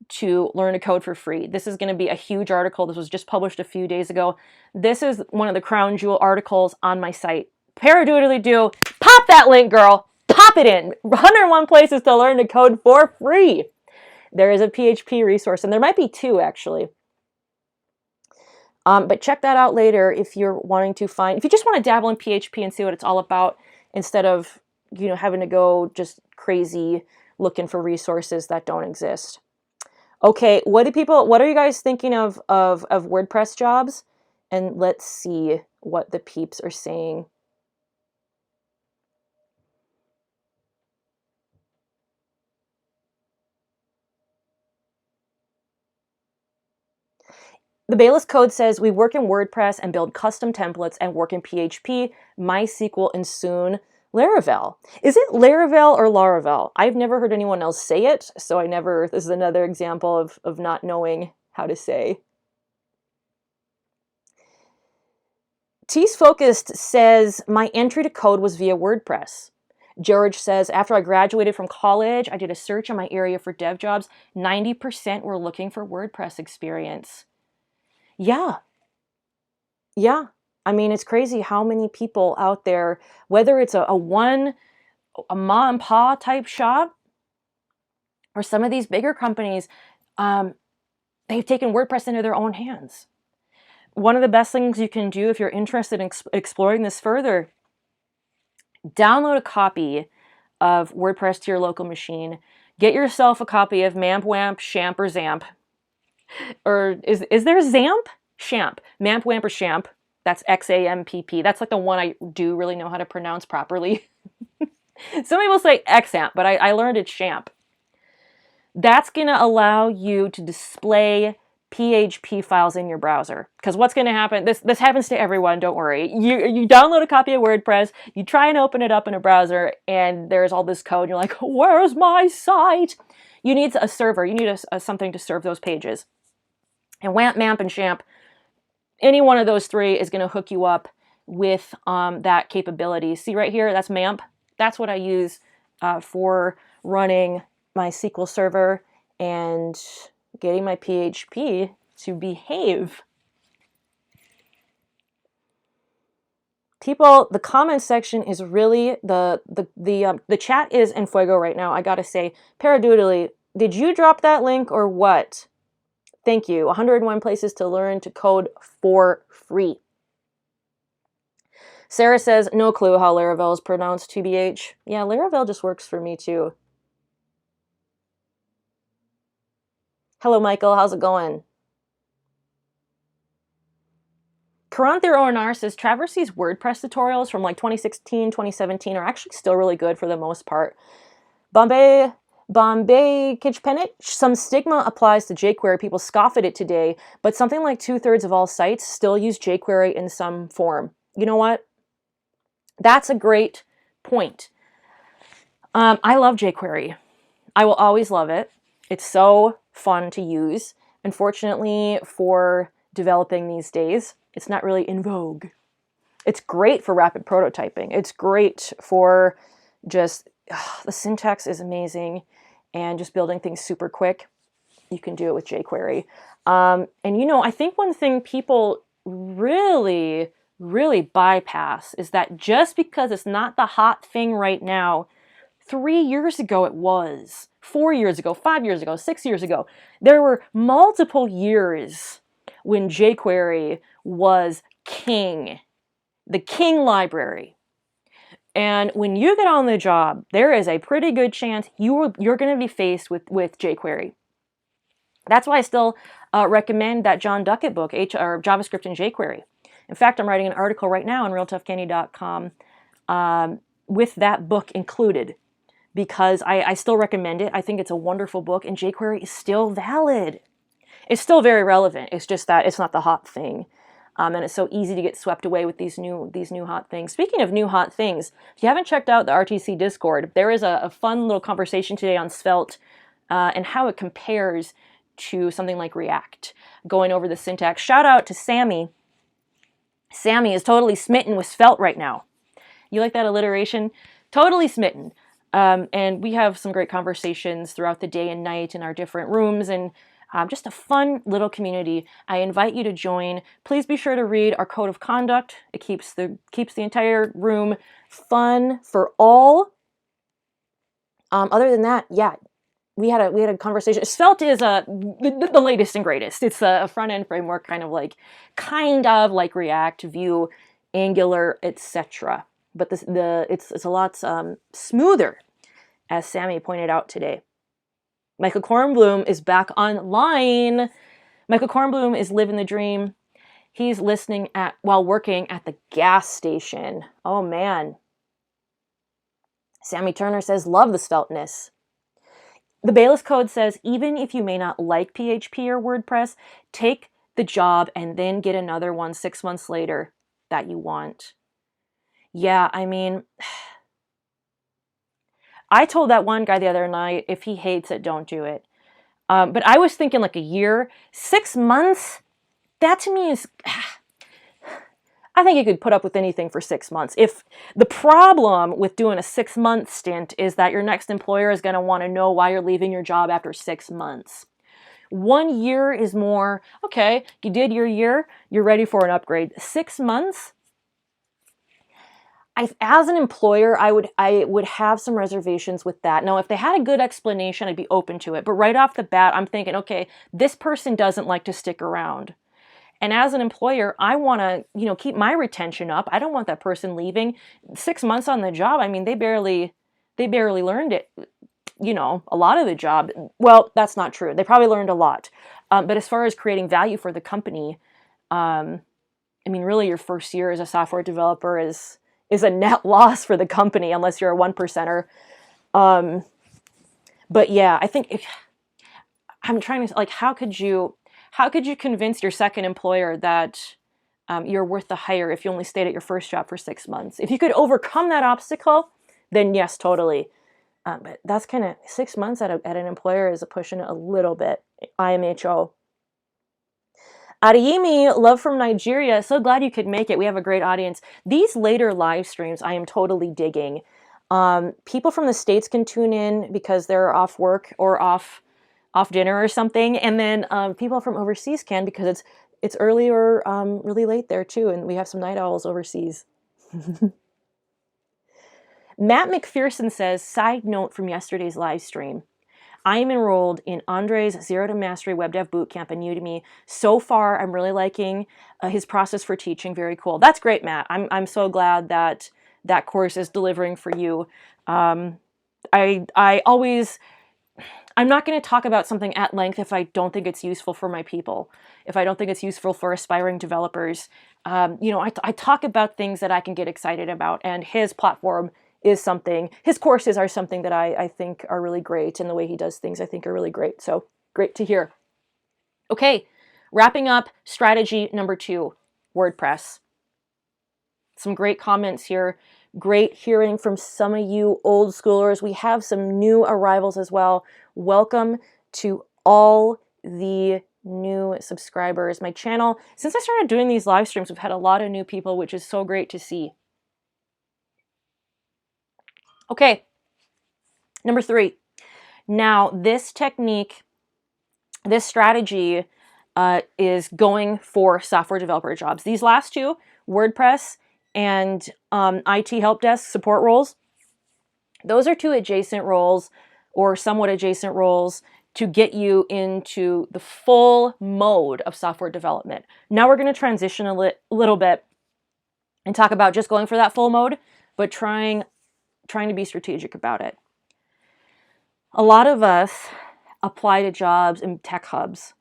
to learn to code for free. This is going to be a huge article. This was just published a few days ago. This is one of the crown jewel articles on my site. Paradoodly-doo, pop that link, girl. Pop it in. 101 places to learn to code for free. There is a PHP resource, and there might be 2 actually. But check that out later if you're wanting to find, if you just want to dabble in PHP and see what it's all about, instead of, you know, having to go just crazy looking for resources that don't exist. Okay, what are you guys thinking of WordPress jobs? And let's see what the peeps are saying. The Bayless Code says, we work in WordPress and build custom templates and work in PHP, MySQL, and soon Laravel. Is it Laravel or Laravel? I've never heard anyone else say it, so this is another example of not knowing how to say. T's Focused says, my entry to code was via WordPress. George says, after I graduated from college, I did a search in my area for dev jobs. 90% were looking for WordPress experience. Yeah. Yeah. I mean, it's crazy how many people out there, whether it's a mom and pop type shop or some of these bigger companies, they've taken WordPress into their own hands. One of the best things you can do if you're interested in exploring this further, download a copy of WordPress to your local machine. Get yourself a copy of MAMP, WAMP, SHAMP, or ZAMP. Or is there ZAMP? SHAMP. MAMP, WAMP, or SHAMP. That's XAMPP. That's like the one I do really know how to pronounce properly. Some people say XAMP, but I learned it's SHAMP. That's going to allow you to display PHP files in your browser. Because what's going to happen, this happens to everyone, don't worry. You download a copy of WordPress, you try and open it up in a browser, and there's all this code, and you're like, where's my site? You need a server. You need something to serve those pages. And WAMP, MAMP, and SHAMP, any one of those 3 is going to hook you up with that capability. See right here, that's MAMP. That's what I use for running my SQL Server and getting my PHP to behave. People, the comment section is really, the chat is en fuego right now, I gotta say. Paradoodly, did you drop that link or what? Thank you. 101 places to learn to code for free. Sarah says, no clue how Laravel is pronounced, TBH. Yeah, Laravel just works for me too. Hello, Michael. How's it going? Karanthir ONR says, Traversy's WordPress tutorials from like 2016, 2017 are actually still really good for the most part. Bombay Kitchpenit, some stigma applies to jQuery. People scoff at it today, but something like 2/3 of all sites still use jQuery in some form. You know what? That's a great point. I love jQuery. I will always love it. It's so fun to use. Unfortunately, for developing these days, it's not really in vogue. It's great for rapid prototyping. It's great for just, the syntax is amazing, and just building things super quick. You can do it with jQuery. And you know, I think one thing people really bypass is that just because it's not the hot thing right now, 3 years ago it was, 4 years ago, 5 years ago, 6 years ago, there were multiple years when jQuery was king, the king library. And when you get on the job, there is a pretty good chance you're going to be faced with jQuery. That's why I still recommend that John Duckett book, JavaScript and jQuery. In fact, I'm writing an article right now on RealToughCandy.com with that book included, because I still recommend it. I think it's a wonderful book, and jQuery is still valid. It's still very relevant. It's just that it's not the hot thing. And it's so easy to get swept away with these new hot things. Speaking of new hot things, if you haven't checked out the RTC Discord, there is a fun little conversation today on Svelte and how it compares to something like React, going over the syntax. Shout out to Sammy. Sammy is totally smitten with Svelte right now. You like that alliteration? Totally smitten. And we have some great conversations throughout the day and night in our different rooms, and just a fun little community. I invite you to join. Please be sure to read our code of conduct. It keeps the entire room fun for all. Other than that, yeah, we had a conversation. Svelte is the latest and greatest. It's a front end framework, kind of like React, Vue, Angular, etc. But it's a lot smoother, as Sammy pointed out today. Michael Kornblum is back online. Michael Kornblum is living the dream. He's listening while working at the gas station. Oh man. Sammy Turner says, love the Svelteness. The Bayless Code says, even if you may not like PHP or WordPress, take the job and then get another one 6 months later that you want. Yeah, I mean, I told that one guy the other night, if he hates it, don't do it. But I was thinking like a year. 6 months? That to me is... I think you could put up with anything for 6 months. If the problem with doing a 6-month stint is that your next employer is going to want to know why you're leaving your job after 6 months. 1 year is more, okay, you did your year, you're ready for an upgrade. 6 months? As an employer, I would have some reservations with that. Now, if they had a good explanation, I'd be open to it. But right off the bat, I'm thinking, okay, this person doesn't like to stick around. And as an employer, I want to, keep my retention up. I don't want that person leaving. 6 months on the job, I mean, they barely learned it, a lot of the job. Well, that's not true. They probably learned a lot. But as far as creating value for the company, I mean, really your first year as a software developer is a net loss for the company unless you're a 1%er. But yeah, I think I'm trying to, like, how could you convince your second employer that you're worth the hire if you only stayed at your first job for 6 months? If you could overcome that obstacle, then yes, totally. But that's kind of 6 months at an employer is pushing it a little bit. IMHO. Adeyemi, love from Nigeria. So glad you could make it. We have a great audience. These later live streams, I am totally digging. People from the States can tune in because they're off work or off dinner or something. And then people from overseas can because it's early or really late there too. And we have some night owls overseas. Matt McPherson says, side note from yesterday's live stream. I am enrolled in Andre's Zero to Mastery Web Dev Bootcamp on Udemy. So far, I'm really liking his process for teaching. Very cool. That's great, Matt. I'm so glad that that course is delivering for you. I'm not going to talk about something at length if I don't think it's useful for my people, if I don't think it's useful for aspiring developers. I talk about things that I can get excited about, and his platform is something, his courses are something that I think are really great, and the way he does things I think are really great. So great to hear. Okay, wrapping up strategy number 2, WordPress. Some great comments here. Great hearing from some of you old schoolers. We have some new arrivals as well. Welcome to all the new subscribers. My channel, since I started doing these live streams, we've had a lot of new people, which is so great to see. Okay, number 3. Now, this technique, this strategy is going for software developer jobs. These last 2, WordPress and IT help desk support roles, those are 2 adjacent roles or somewhat adjacent roles to get you into the full mode of software development. Now we're going to transition a little bit and talk about just going for that full mode, but trying to be strategic about it. A lot of us apply to jobs in tech hubs.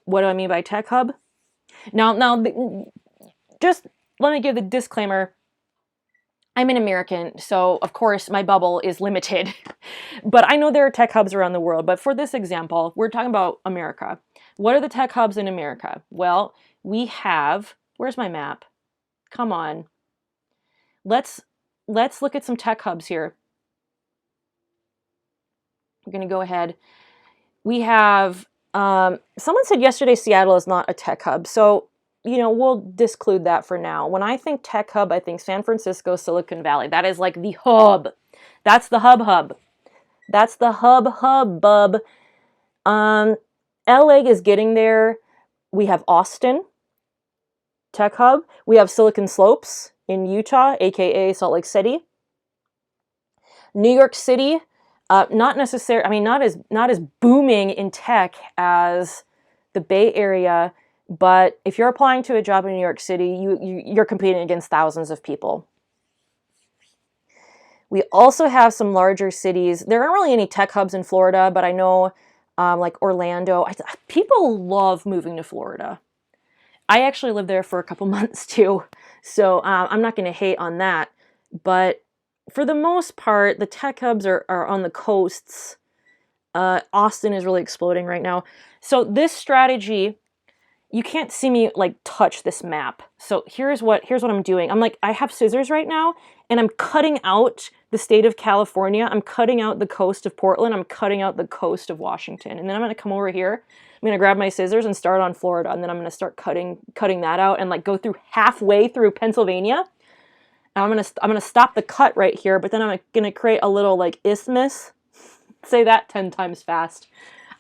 What do I mean by tech hub? Now, just let me give the disclaimer. I'm an American, so of course my bubble is limited. But I know there are tech hubs around the world. But for this example, we're talking about America. What are the tech hubs in America? Well, we have Where's my map? Come on. Let's look at some tech hubs here. I'm going to go ahead. We have, someone said yesterday Seattle is not a tech hub. So, you know, we'll disclude that for now. When I think tech hub, I think San Francisco, Silicon Valley. That is like the hub. That's the hub. That's the hub, bub. LA is getting there. We have Austin, tech hub. We have Silicon Slopes in Utah, aka Salt Lake City. New York City, not necessarily, I mean, not as booming in tech as the Bay Area, but if you're applying to a job in New York City, you're competing against thousands of people. We also have some larger cities. There aren't really any tech hubs in Florida, but I know like Orlando. People love moving to Florida. I actually lived there for a couple months too, so I'm not going to hate on that. But for the most part, the tech hubs are on the coasts. Austin is really exploding right now. So this strategy, you can't see me like touch this map. So here's what I'm doing. I have scissors right now, and I'm cutting out the state of California. I'm cutting out the coast of Portland. I'm cutting out the coast of Washington. And then I'm going to come over here. I'm going to grab my scissors and start on Florida. And then I'm going to start cutting that out and like go through halfway through Pennsylvania. I'm going to stop the cut right here, but then I'm going to create a little like isthmus. Say that 10 times fast.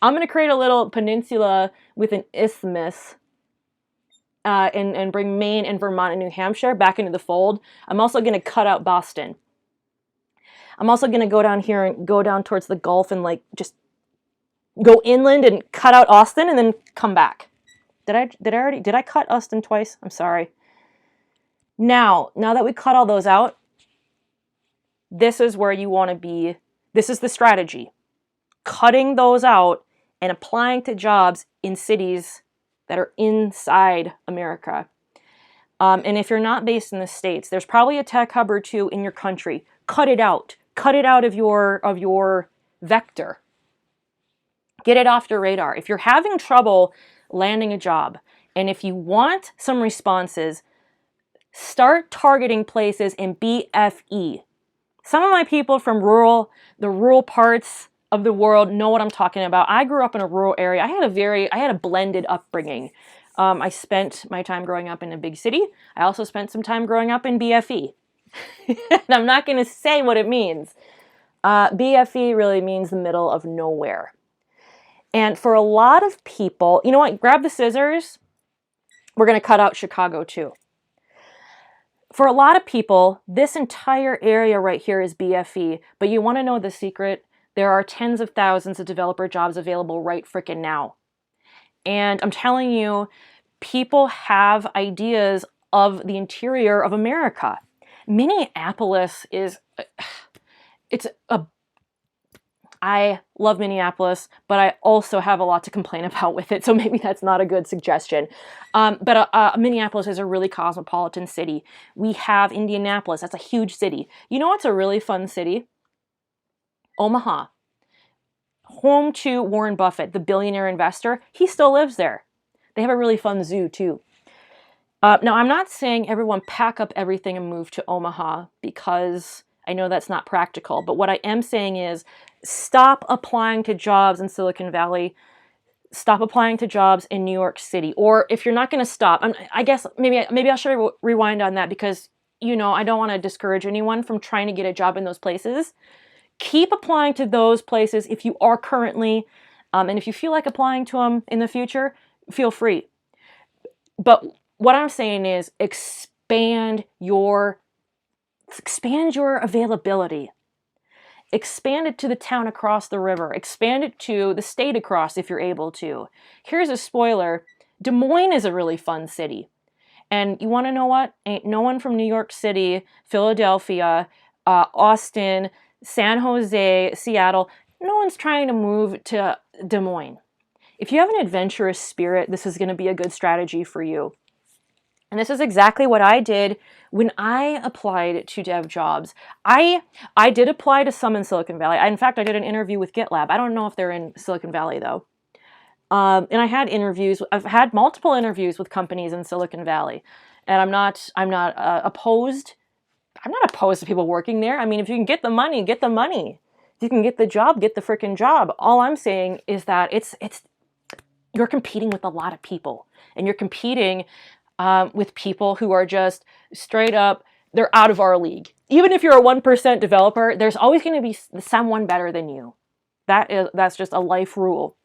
I'm going to create a little peninsula with an isthmus and bring Maine and Vermont and New Hampshire back into the fold. I'm also going to cut out Boston. I'm also going to go down here and go down towards the Gulf and like just go inland and cut out Austin and then come back. Did I cut Austin twice? I'm sorry. Now that we cut all those out, this is where you want to be. This is the strategy. Cutting those out and applying to jobs in cities that are inside America. And if you're not based in the States, there's probably a tech hub or two in your country. Cut it out. Cut it out of your vector. Get it off your radar. If you're having trouble landing a job, and if you want some responses, start targeting places in BFE. Some of my people from the rural parts of the world know what I'm talking about. I grew up in a rural area. I had a blended upbringing. I spent my time growing up in a big city. I also spent some time growing up in BFE. And I'm not going to say what it means. BFE really means the middle of nowhere. And for a lot of people, you know what? Grab the scissors. We're going to cut out Chicago too. For a lot of people, this entire area right here is BFE. But you want to know the secret? There are tens of thousands of developer jobs available right frickin' now. And I'm telling you, people have ideas of the interior of America. Minneapolis is, I love Minneapolis, but I also have a lot to complain about with it, so maybe that's not a good suggestion. But Minneapolis is a really cosmopolitan city. We have Indianapolis, that's a huge city. You know what's a really fun city? Omaha. Home to Warren Buffett, the billionaire investor. He still lives there. They have a really fun zoo too. Now, I'm not saying everyone pack up everything and move to Omaha because I know that's not practical. But what I am saying is stop applying to jobs in Silicon Valley. Stop applying to jobs in New York City. Or if you're not going to stop, I guess maybe I should rewind on that because, you know, I don't want to discourage anyone from trying to get a job in those places. Keep applying to those places if you are currently, and if you feel like applying to them in the future, feel free. But what I'm saying is expand your availability. Expand it to the town across the river. Expand it to the state across if you're able to. Here's a spoiler. Des Moines is a really fun city. And you want to know what? Ain't no one from New York City, Philadelphia, Austin, San Jose, Seattle, no one's trying to move to Des Moines. If you have an adventurous spirit, this is going to be a good strategy for you. And this is exactly what I did when I applied to dev jobs. I did apply to some in Silicon Valley. In fact, I did an interview with GitLab. I don't know if they're in Silicon Valley though. And I had interviews. I've had multiple interviews with companies in Silicon Valley. And I'm not opposed. I'm not opposed to people working there. I mean, if you can get the money, get the money. If you can get the job, get the freaking job. All I'm saying is that you're competing with a lot of people, and you're competing with people who are just straight up, they're out of our league. Even if you're a 1% developer, there's always going to be someone better than you. That's just a life rule.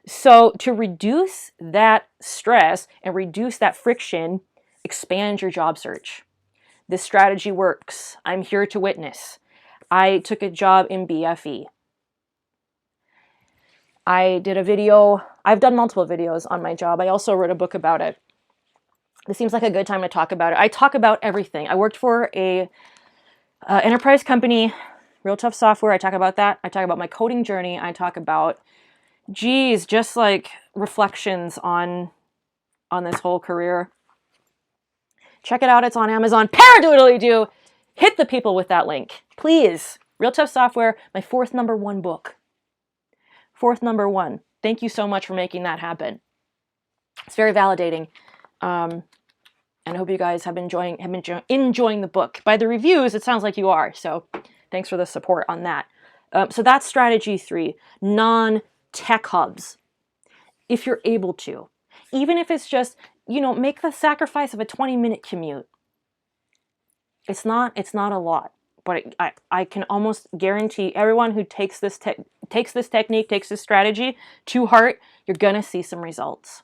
So to reduce that stress and reduce that friction, expand your job search. This strategy works. I'm here to witness. I took a job in BFE. I did a video. I've done multiple videos on my job. I also wrote a book about it. This seems like a good time to talk about it. I talk about everything. I worked for a enterprise company, Real Tough Software. I talk about that. I talk about my coding journey. I talk about, geez, just like reflections on this whole career. Check it out. It's on Amazon. Paradoodly-doo. Hit the people with that link, please. Real Tough Software, my 4th #1 book. 4th #1. Thank you so much for making that happen. It's very validating. And I hope you guys have been enjoying the book. By the reviews, it sounds like you are. So thanks for the support on that. So that's strategy 3, non-tech hubs. If you're able to, even if it's just, make the sacrifice of a 20-minute commute. It's not a lot, but I can almost guarantee everyone who takes this technique, takes this strategy to heart, you're gonna see some results.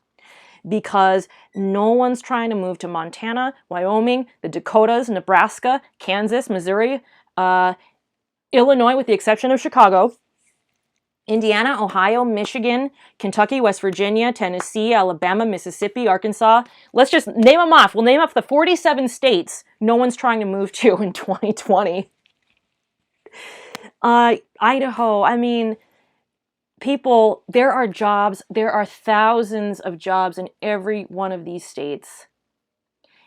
Because no one's trying to move to Montana, Wyoming, the Dakotas, Nebraska, Kansas, Missouri, Illinois, with the exception of Chicago, Indiana, Ohio, Michigan, Kentucky, West Virginia, Tennessee, Alabama, Mississippi, Arkansas. Let's just name them off. We'll name off the 47 states no one's trying to move to in 2020. Idaho, I mean, people, there are jobs. There are thousands of jobs in every one of these states.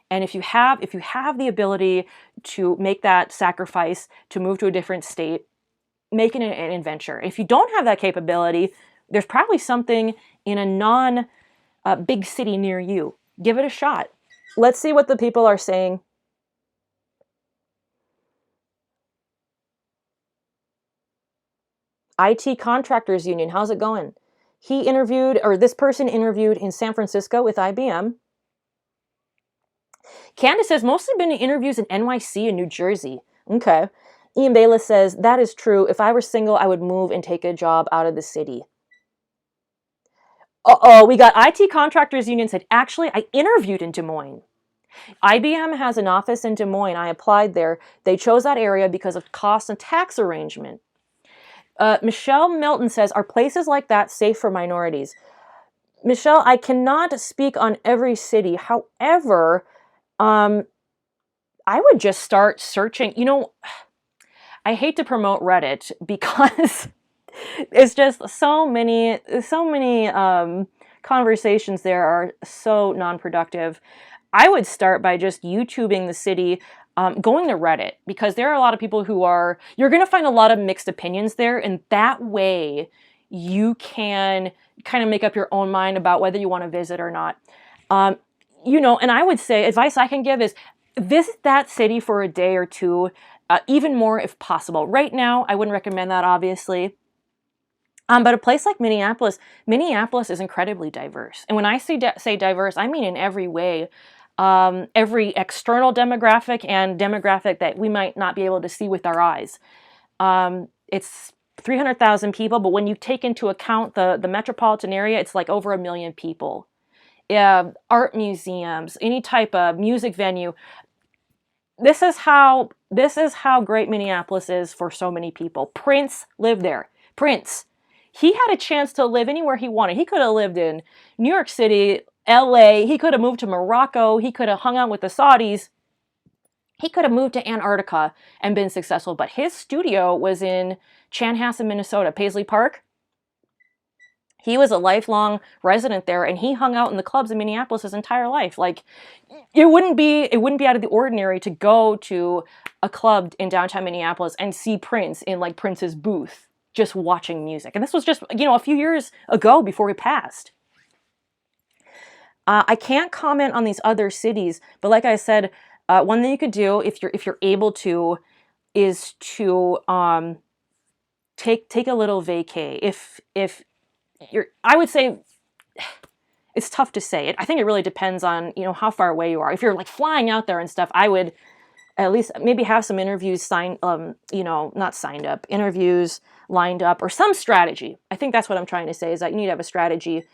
And if you have the ability to make that sacrifice to move to a different state, make it an adventure. If you don't have that capability, there's probably something in a non-big city near you. Give it a shot. Let's see what the people are saying. IT Contractors Union, how's it going? This person interviewed in San Francisco with IBM. Candace says, mostly been in interviews in NYC and New Jersey. Okay. Ian Bayless says, that is true. If I were single, I would move and take a job out of the city. Uh-oh, we got IT Contractors Union said, actually, I interviewed in Des Moines. IBM has an office in Des Moines. I applied there. They chose that area because of cost and tax arrangement. Michelle Milton says, are places like that safe for minorities? Michelle, I cannot speak on every city. However, I would just start searching. I hate to promote Reddit because it's just so many conversations there are so non-productive. I would start by just YouTubing the city, going to Reddit, because there are a lot of people you're going to find a lot of mixed opinions there, and that way you can kind of make up your own mind about whether you want to visit or not. And I would say advice I can give is visit that city for a day or two, even more if possible. Right now, I wouldn't recommend that, obviously. But a place like Minneapolis is incredibly diverse. And when I say diverse, I mean in every way. Every external demographic and demographic that we might not be able to see with our eyes. It's 300,000 people, but when you take into account the metropolitan area, it's like over 1 million people. Art museums, any type of music venue. This is how great Minneapolis is for so many people. Prince lived there. Prince. He had a chance to live anywhere he wanted. He could have lived in New York City, LA. He could have moved to Morocco. He could have hung out with the Saudis. He could have moved to Antarctica and been successful. But his studio was in Chanhassen, Minnesota, Paisley Park. He was a lifelong resident there, and he hung out in the clubs in Minneapolis his entire life. Like, it wouldn't be out of the ordinary to go to a club in downtown Minneapolis and see Prince in like Prince's booth, just watching music. And this was just, a few years ago before he passed. I can't comment on these other cities, but like I said, one thing you could do if you're able to is to take a little vacay. If you're, I would say, it's tough to say. I think it really depends on, you know, how far away you are. If you're like flying out there and stuff, I would at least maybe have some interviews signed, you know, not signed up, interviews lined up, or some strategy. I think that's what I'm trying to say, is that you need to have a strategy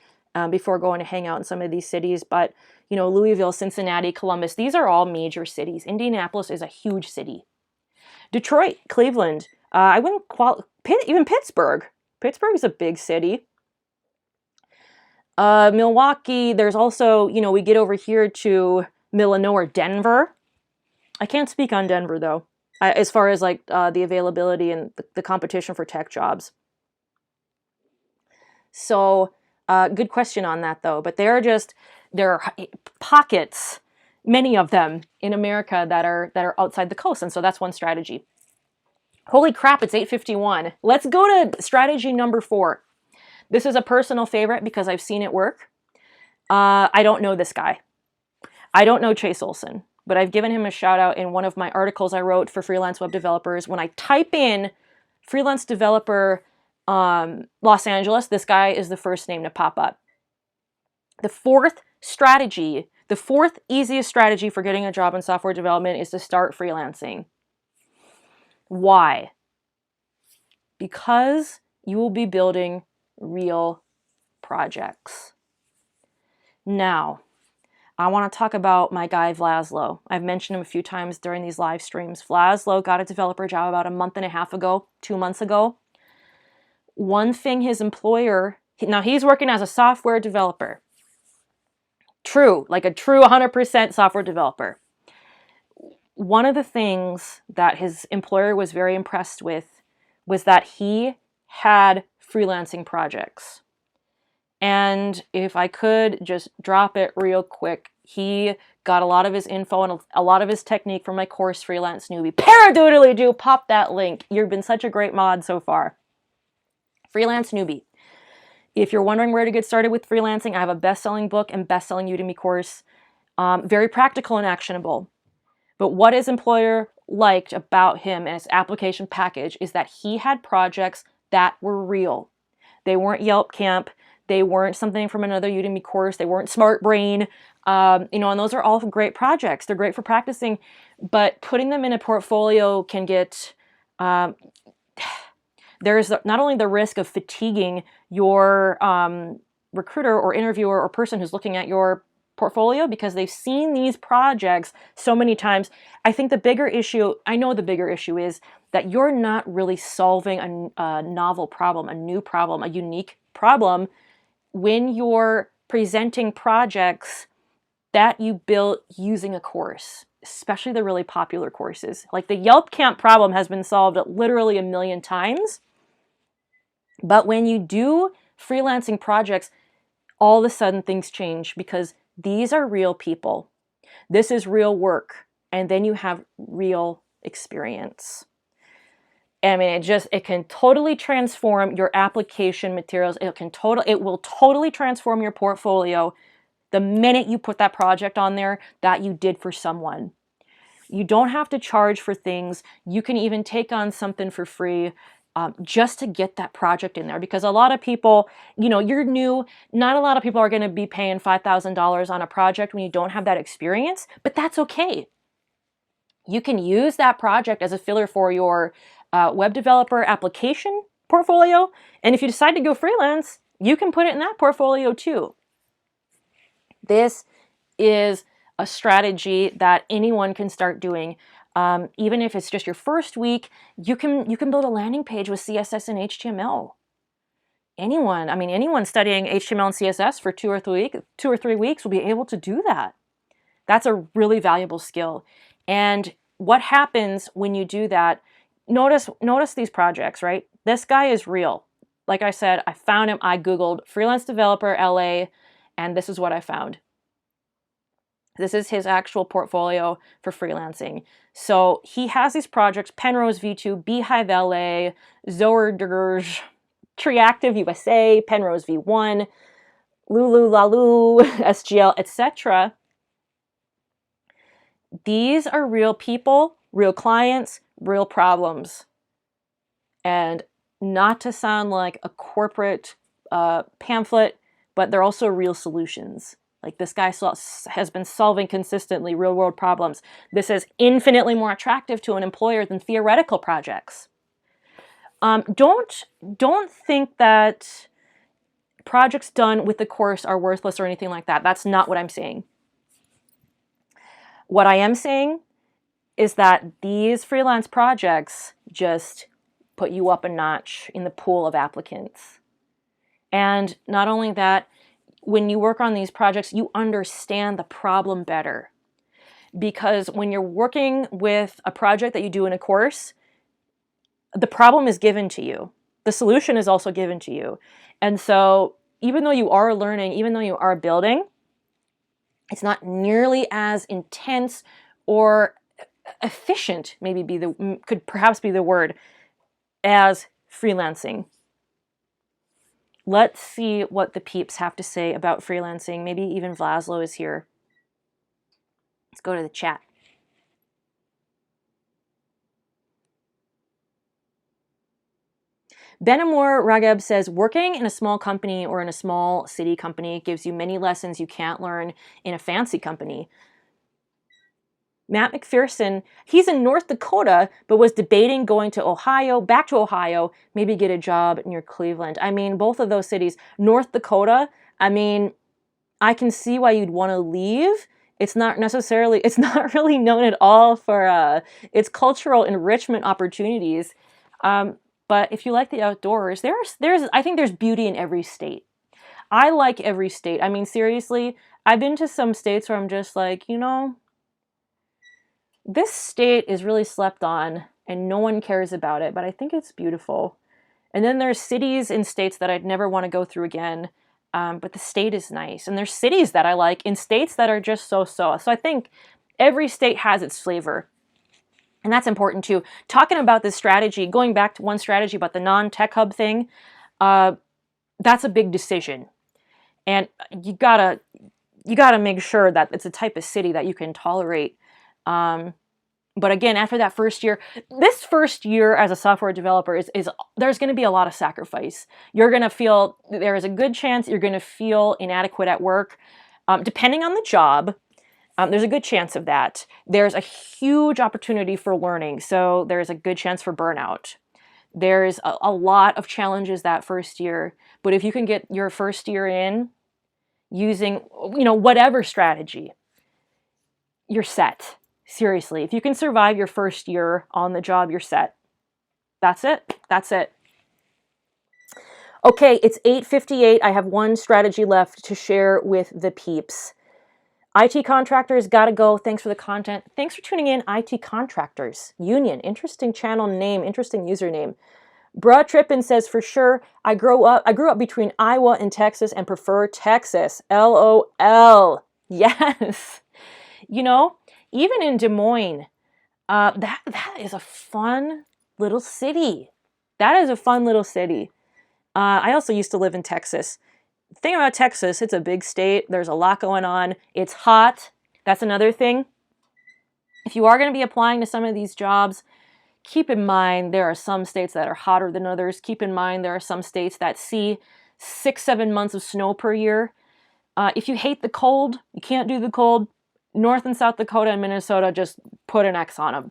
before going to hang out in some of these cities. But, you know, Louisville, Cincinnati, Columbus, these are all major cities. Indianapolis is a huge city. Detroit, Cleveland, I wouldn't even Pittsburgh. Pittsburgh is a big city. Milwaukee, there's also, you know, we get over here to middle of nowhere, Denver. I can't speak on Denver, though, as far as like the availability and the competition for tech jobs. So good question on that, though. But there are pockets, many of them in America that are outside the coast. And so that's one strategy. Holy crap, it's 8:51. Let's go to strategy number 4. This is a personal favorite because I've seen it work. I don't know this guy. I don't know Chase Olson, but I've given him a shout out in one of my articles I wrote for freelance web developers. When I type in freelance developer Los Angeles, this guy is the first name to pop up. The fourth strategy, the fourth easiest strategy for getting a job in software development is to start freelancing. Why? Because you will be building real projects. Now, I want to talk about my guy Vlaslo. I've mentioned him a few times during these live streams. Vlaslo got a developer job about a month and a half ago, 2 months ago. One thing his employer, now he's working as a software developer. True, like a true 100% software developer. One of the things that his employer was very impressed with was that he had freelancing projects. And if I could just drop it real quick, he got a lot of his info and a lot of his technique from my course, Freelance Newbie. Paradoodly-doo, pop that link. You've been such a great mod so far. Freelance Newbie. If you're wondering where to get started with freelancing, I have a best-selling book and best-selling Udemy course. Very practical and actionable. But what his employer liked about him and his application package is that he had projects that were real. They weren't Yelp Camp. They weren't something from another Udemy course. They weren't Smart Brain. You know, and those are all great projects. They're great for practicing, but putting them in a portfolio can get, there's not only the risk of fatiguing your recruiter or interviewer or person who's looking at your portfolio because they've seen these projects so many times. I think the bigger issue, I know the bigger issue is that you're not really solving a novel problem, a new problem, a unique problem when you're presenting projects that you built using a course, especially the really popular courses. Like the Yelp Camp problem has been solved literally 1,000,000 times. But when you do freelancing projects, all of a sudden things change because these are real people. This is real work. And then you have real experience. I mean, it can totally transform your application materials. It will totally transform your portfolio the minute you put that project on there that you did for someone. You don't have to charge for things. You can even take on something for free just to get that project in there. Because a lot of people, you know, you're new. Not a lot of people are going to be paying $5,000 on a project when you don't have that experience, but that's okay. You can use that project as a filler for your web developer application portfolio. And if you decide to go freelance, you can put it in that portfolio too. This is a strategy that anyone can start doing. Even if it's just your first week, you can build a landing page with CSS and HTML. Anyone studying HTML and CSS for 2 or 3 weeks will be able to do that. That's a really valuable skill. And what happens when you do that, notice these projects, right? This guy is real. Like I said, I found him, I Googled freelance developer LA, and this is what I found. This is his actual portfolio for freelancing. So he has these projects: Penrose V2, Beehive LA, Zoerderge, Treeactive USA, Penrose V1. Lulu, Lalu, SGL, etc. These are real people, real clients, real problems. And not to sound like a corporate pamphlet, but they're also real solutions. Like this guy has been solving consistently real world problems. This is infinitely more attractive to an employer than theoretical projects. Don't think that projects done with the course are worthless or anything like that. That's not what I'm saying. What I am saying is that these freelance projects just put you up a notch in the pool of applicants. And not only that, when you work on these projects, you understand the problem better. Because when you're working with a project that you do in a course, the problem is given to you. The solution is also given to you. And so even though you are learning, even though you are building, it's not nearly as intense or efficient, could perhaps be the word, as freelancing. Let's see what the peeps have to say about freelancing. Maybe even Vlaslo is here. Let's go to the chat. Benamor Rageb says, working in a small company or in a small city company gives you many lessons you can't learn in a fancy company. Matt McPherson, he's in North Dakota, but was debating going to Ohio, back to Ohio, maybe get a job near Cleveland. I mean, both of those cities. North Dakota, I mean, I can see why you'd want to leave. It's not really known at all for its cultural enrichment opportunities. But if you like the outdoors, I think there's beauty in every state. I like every state. I mean, seriously, I've been to some states where I'm just like, you know, this state is really slept on and no one cares about it, but I think it's beautiful. And then there's cities in states that I'd never want to go through again, but the state is nice. And there's cities that I like in states that are just so-so. So I think every state has its flavor. And that's important too. Talking about this strategy, going back to one strategy about the non-tech hub thing, that's a big decision. And you gotta make sure that it's a type of city that you can tolerate. But again, after that first year, this first year as a software developer there's going to be a lot of sacrifice. You're going to feel, there is a good chance you're going to feel inadequate at work, depending on the job. There's a good chance of that. There's a huge opportunity for learning, so there's a good chance for burnout. There's a lot of challenges that first year, but if you can get your first year in using, whatever strategy, you're set. Seriously, if you can survive your first year on the job, you're set. That's it. That's it. Okay, it's 8:58. I have one strategy left to share with the peeps. IT contractors, gotta go. Thanks for the content. Thanks for tuning in, IT Contractors Union. Interesting channel name, interesting username. Bruh Trippin says, for sure, I grew up between Iowa and Texas and prefer Texas. LOL. Yes. Even in Des Moines, that is a fun little city. That is a fun little city. I also used to live in Texas. The thing about Texas, it's a big state. There's a lot going on. It's hot. That's another thing. If you are going to be applying to some of these jobs, keep in mind there are some states that are hotter than others. Keep in mind there are some states that see 6-7 months of snow per year. If you hate the cold, you can't do the cold, North and South Dakota and Minnesota, just put an X on them.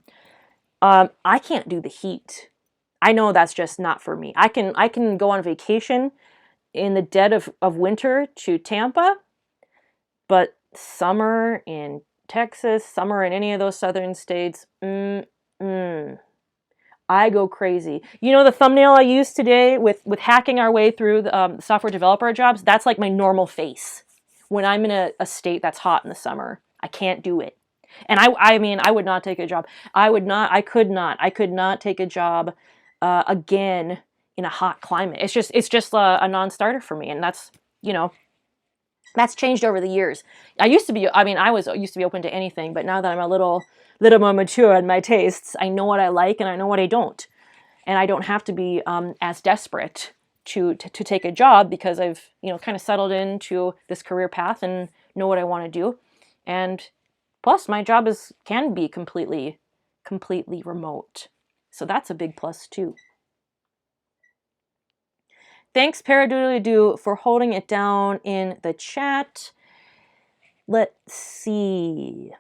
I can't do the heat. I know that's just not for me. I can go on vacation in the dead of winter to Tampa, but summer in Texas, summer in any of those southern states, I go crazy. The thumbnail I used today with hacking our way through the software developer jobs, that's like my normal face when I'm in a state that's hot in the summer. I can't do it. And I would not take a job. I could not take a job again in a hot climate. It's just a non-starter for me. And that's changed over the years. I used to be open to anything, but now that I'm a little more mature in my tastes, I know what I like and I know what I don't. And I don't have to be as desperate to take a job because I've, you know, kind of settled into this career path and know what I want to do. And plus my job can be completely remote. So that's a big plus too. Thanks Paradoodly-Doo for holding it down in the chat. Let's see.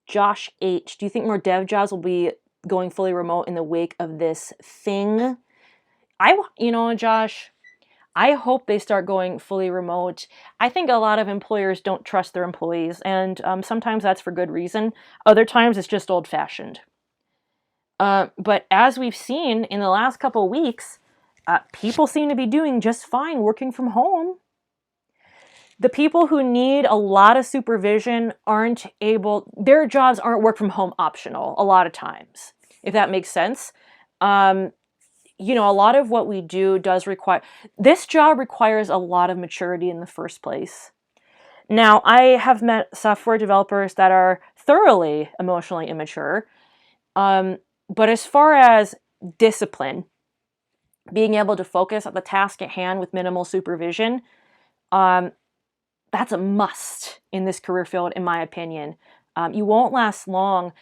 Josh H, do you think more dev jobs will be going fully remote in the wake of this thing? You know, Josh, I hope they start going fully remote. I think a lot of employers don't trust their employees, and sometimes that's for good reason. Other times it's just old-fashioned. But as we've seen in the last couple of weeks, people seem to be doing just fine working from home. The people who need a lot of supervision their jobs aren't work from home optional a lot of times, if that makes sense. You know, a lot of what we do this job requires a lot of maturity in the first place. Now, I have met software developers that are thoroughly emotionally immature, but as far as discipline, being able to focus on the task at hand with minimal supervision, that's a must in this career field, in my opinion. You won't last long.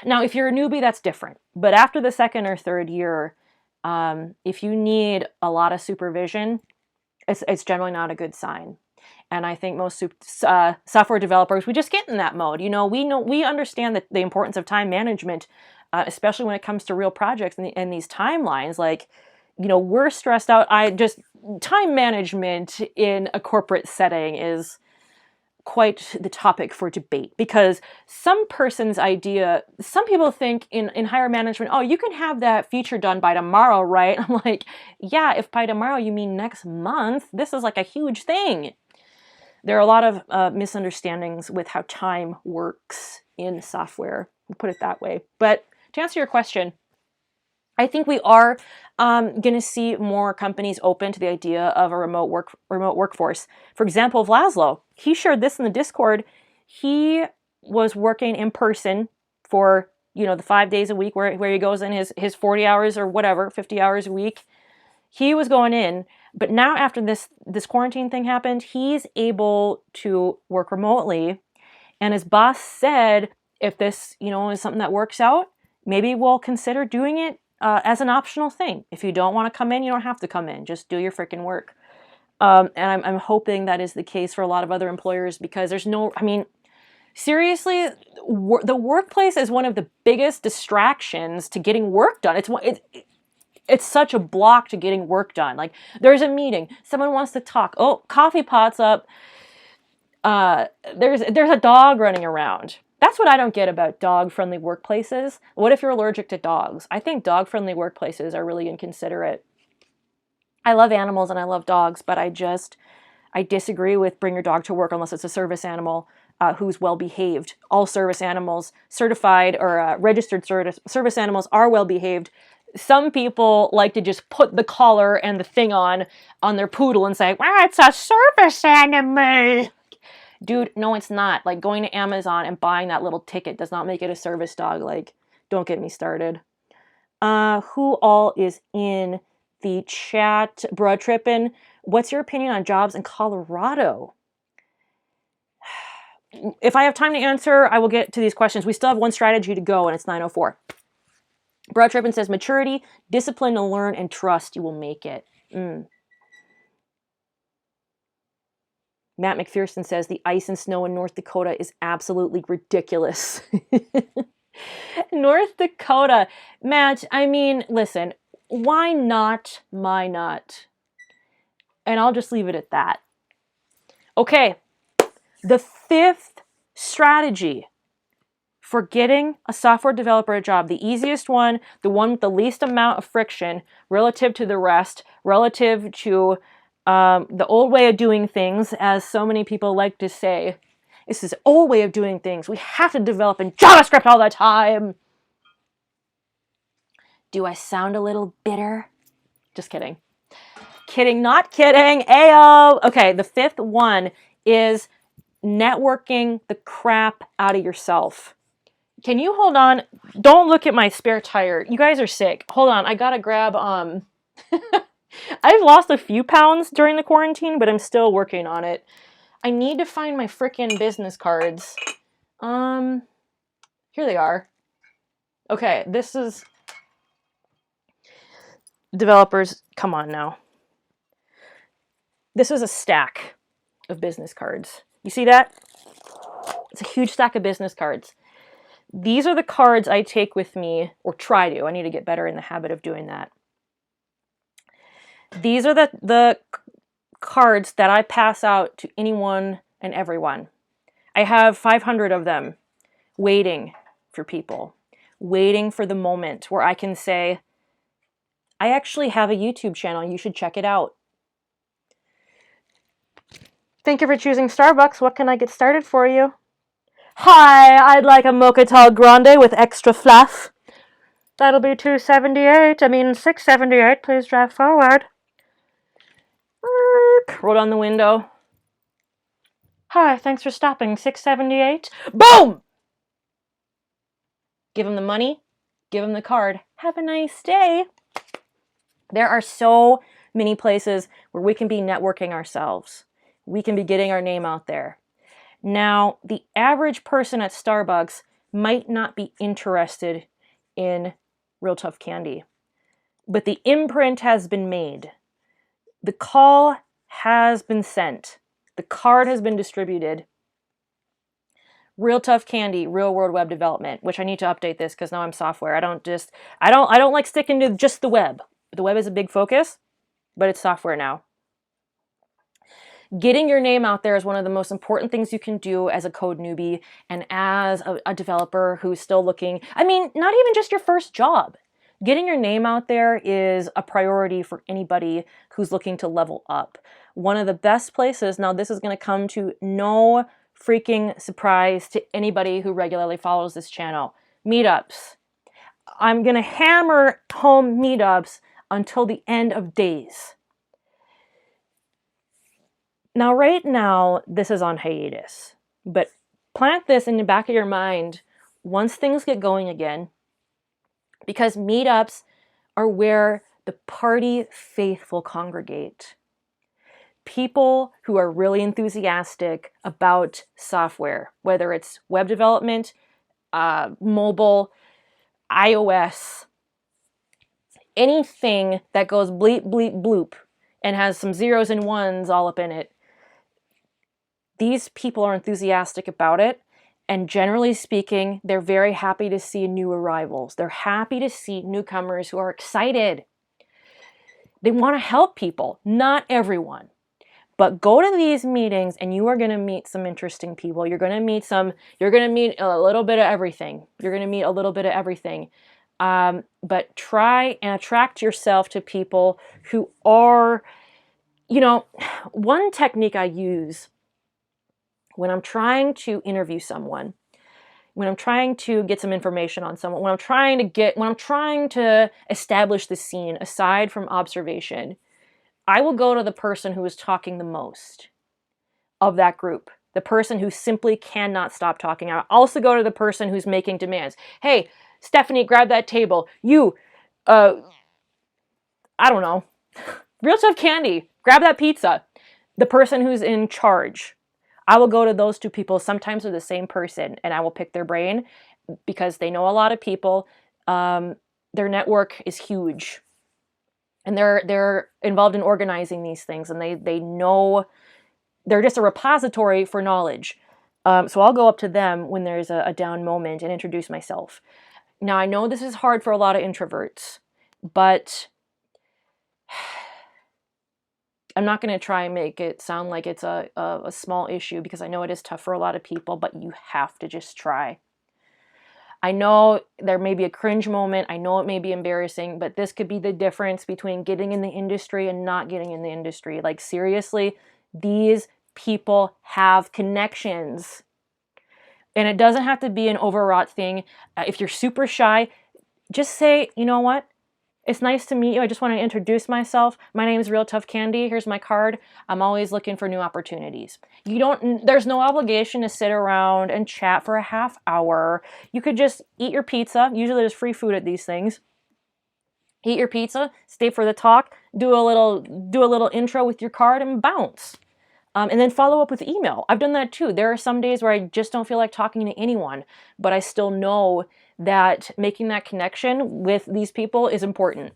Now, if you're a newbie, that's different. But after the second or third year, if you need a lot of supervision, it's generally not a good sign. And I think most software developers, we just get in that mode. You know, we understand the importance of time management, especially when it comes to real projects and these timelines. Like, you know, we're stressed out. Time management in a corporate setting is quite the topic for debate, because some people think in higher management, oh, you can have that feature done by tomorrow, right? I'm like, yeah, if by tomorrow you mean next month, this is like a huge thing. There are a lot of misunderstandings with how time works in software, we'll put it that way. But to answer your question, I think we are going to see more companies open to the idea of a remote workforce. For example, Vlaslo, he shared this in the Discord. He was working in person for, you know, the 5 days a week where he goes in his 40 hours or whatever, 50 hours a week. He was going in, but now after this quarantine thing happened, he's able to work remotely. And his boss said, if this, you know, is something that works out, maybe we'll consider doing it as an optional thing. If you don't want to come in, you don't have to come in. Just do your freaking work. And I'm hoping that is the case for a lot of other employers, because seriously, the workplace is one of the biggest distractions to getting work done. It's such a block to getting work done. Like, there's a meeting, someone wants to talk. Oh, coffee pot's up. There's a dog running around. That's what I don't get about dog-friendly workplaces. What if you're allergic to dogs? I think dog-friendly workplaces are really inconsiderate. I love animals and I love dogs, but I disagree with bring your dog to work unless it's a service animal who's well-behaved. All service animals, certified or registered service animals, are well-behaved. Some people like to just put the collar and the thing on their poodle and say, well, it's a service animal. Dude, no, it's not. Like, going to Amazon and buying that little ticket does not make it a service dog. Like, don't get me started. Who all is in the chat? Broad Trippin', what's your opinion on jobs in Colorado? If I have time to answer, I will get to these questions. We still have one strategy to go, and it's 9:04. Broad Trippin' says, maturity, discipline to learn, and trust. You will make it. Matt McPherson says, the ice and snow in North Dakota is absolutely ridiculous. North Dakota. Matt, I mean, listen, why not my nut? And I'll just leave it at that. Okay, the fifth strategy for getting a software developer job, the easiest one, the one with the least amount of friction relative to the rest, relative to the old way of doing things, as so many people like to say. This is the old way of doing things. We have to develop in JavaScript all the time. Do I sound a little bitter? Just kidding. Kidding, not kidding. Ayo. Okay, the fifth one is networking the crap out of yourself. Can you hold on? Don't look at my spare tire. You guys are sick. Hold on. I gotta grab I've lost a few pounds during the quarantine, but I'm still working on it. I need to find my frickin' business cards. Here they are. Okay, this is... Developers, come on now. This is a stack of business cards. You see that? It's a huge stack of business cards. These are the cards I take with me, or try to. I need to get better in the habit of doing that. These are the cards that I pass out to anyone and everyone. I have 500 of them waiting for people, waiting for the moment where I can say, I actually have a YouTube channel. You should check it out. Thank you for choosing Starbucks. What can I get started for you? Hi, I'd like a mocha tall grande with extra fluff. That'll be $6.78. Please drive forward. Roll down the window. Hi, thanks for stopping. $6.78. Boom! Give him the money. Give him the card. Have a nice day. There are so many places where we can be networking ourselves. We can be getting our name out there. Now, the average person at Starbucks might not be interested in Real Tough Candy, but the imprint has been made. The call has been sent. The card has been distributed. Real Tough Candy, Real World Web Development, which I need to update this because now I'm software. I don't like sticking to just the web. The web is a big focus, but it's software now. Getting your name out there is one of the most important things you can do as a code newbie and as a developer who's still looking. I mean, not even just your first job. Getting your name out there is a priority for anybody who's looking to level up. One of the best places, now this is going to come to no freaking surprise to anybody who regularly follows this channel, meetups. I'm going to hammer home meetups until the end of days. Now, right now, this is on hiatus, but plant this in the back of your mind once things get going again, because meetups are where the party faithful congregate. People who are really enthusiastic about software, whether it's web development, mobile, iOS, anything that goes bleep, bleep, bloop and has some zeros and ones all up in it. These people are enthusiastic about it, and generally speaking, they're very happy to see new arrivals. They're happy to see newcomers who are excited. They want to help people, not everyone. But go to these meetings and you are going to meet some interesting people. You're going to meet a little bit of everything. You're going to meet a little bit of everything. But try and attract yourself to people who are, one technique I use when I'm trying to interview someone, when I'm trying to get some information on someone, when I'm trying to establish the scene aside from observation, I will go to the person who is talking the most of that group, the person who simply cannot stop talking. I'll also go to the person who's making demands. Hey, Stephanie, grab that table. You, I don't know, Real Tough Candy, grab that pizza. The person who's in charge. I will go to those two people. Sometimes they're the same person, and I will pick their brain because they know a lot of people. Their network is huge, and they're involved in organizing these things, and they know, they're just a repository for knowledge. So I'll go up to them when there's a down moment and introduce myself. Now, I know this is hard for a lot of introverts, but I'm not going to try and make it sound like it's a small issue, because I know it is tough for a lot of people, but you have to just try. I know there may be a cringe moment. I know it may be embarrassing, but this could be the difference between getting in the industry and not getting in the industry. Like, seriously, these people have connections. And it doesn't have to be an overwrought thing. If you're super shy, just say, you know what? It's nice to meet you. I just want to introduce myself. My name is Real Tough Candy. Here's my card. I'm always looking for new opportunities. There's no obligation to sit around and chat for a half hour. You could just eat your pizza. Usually there's free food at these things. eat your pizza, stay for the talk, do a little intro with your card and bounce. And then follow up with email. I've done that too. There are some days where I just don't feel like talking to anyone, but I still know that making that connection with these people is important,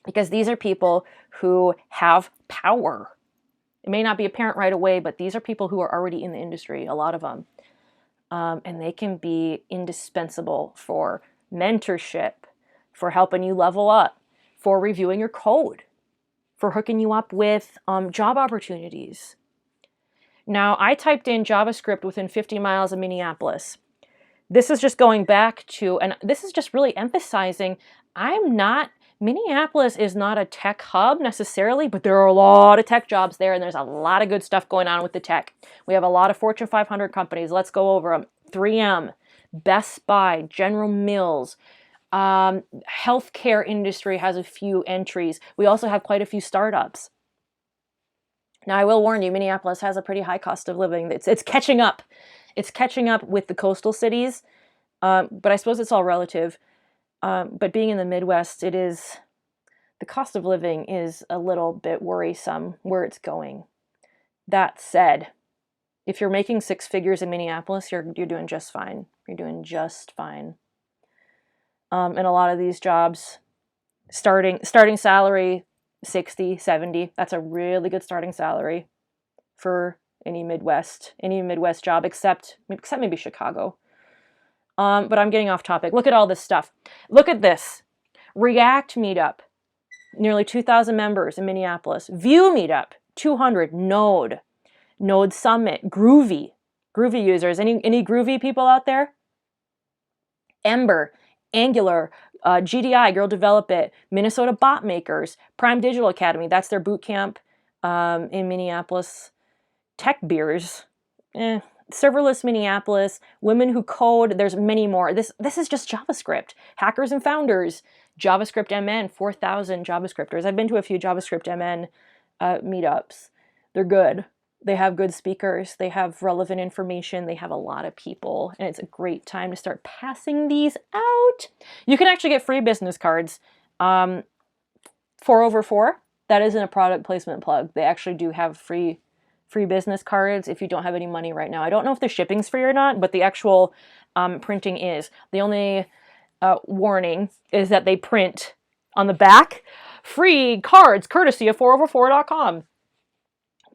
because these are people who have power. It may not be apparent right away, but these are people who are already in the industry, a lot of them. And they can be indispensable for mentorship, for helping you level up, for reviewing your code, for hooking you up with job opportunities. Now, I typed in JavaScript within 50 miles of Minneapolis. This is just going back to, and this is just really emphasizing, Minneapolis is not a tech hub necessarily, but there are a lot of tech jobs there, and there's a lot of good stuff going on with the tech. We have a lot of Fortune 500 companies. Let's go over them. 3M, Best Buy, General Mills. Healthcare industry has a few entries. We also have quite a few startups. Now, I will warn you, Minneapolis has a pretty high cost of living. It's catching up. It's catching up with the coastal cities, but I suppose it's all relative. But being in the Midwest, the cost of living is a little bit worrisome where it's going. That said, if you're making 6 figures in Minneapolis, you're doing just fine. You're doing just fine. And a lot of these jobs, starting salary, 60, 70. That's a really good starting salary for any Midwest job, except maybe Chicago. But I'm getting off topic. Look at all this stuff. Look at this. React Meetup, nearly 2,000 members in Minneapolis. Vue Meetup, 200. Node Summit, Groovy users. Any Groovy people out there? Ember, Angular, GDI, Girl Develop It, Minnesota Bot Makers, Prime Digital Academy, that's their boot camp in Minneapolis. Tech Beers, Serverless Minneapolis, Women Who Code, there's many more. This is just JavaScript. Hackers and Founders, JavaScript MN, 4,000 JavaScripters. I've been to a few JavaScript MN meetups. They're good. They have good speakers. They have relevant information. They have a lot of people, and it's a great time to start passing these out. You can actually get free business cards. 4over4, that isn't a product placement plug. They actually do have free business cards if you don't have any money right now. I don't know if the shipping's free or not, but the actual printing is. The only warning is that they print on the back free cards courtesy of 4over4.com.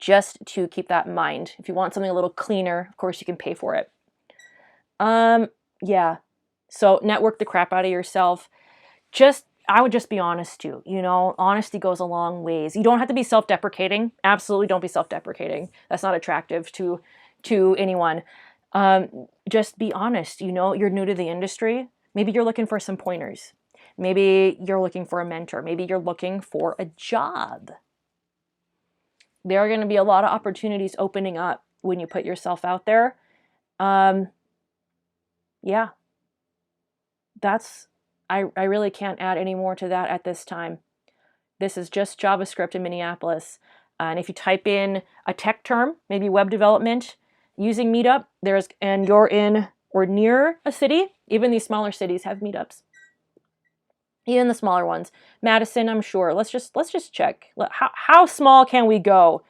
Just to keep that in mind. If you want something a little cleaner, of course you can pay for it. Yeah. So network the crap out of yourself. I would just be honest too. You know, honesty goes a long ways. You don't have to be self-deprecating. Absolutely don't be self-deprecating. That's not attractive to anyone. Just be honest. You know, you're new to the industry. Maybe you're looking for some pointers. Maybe you're looking for a mentor. Maybe you're looking for a job. There are going to be a lot of opportunities opening up when you put yourself out there. Yeah. I really can't add any more to that at this time. This is just JavaScript in Minneapolis. And if you type in a tech term, maybe web development, using Meetup, and you're in or near a city, even these smaller cities have meetups. Even the smaller ones. Madison, I'm sure. Let's just check. How small can we go?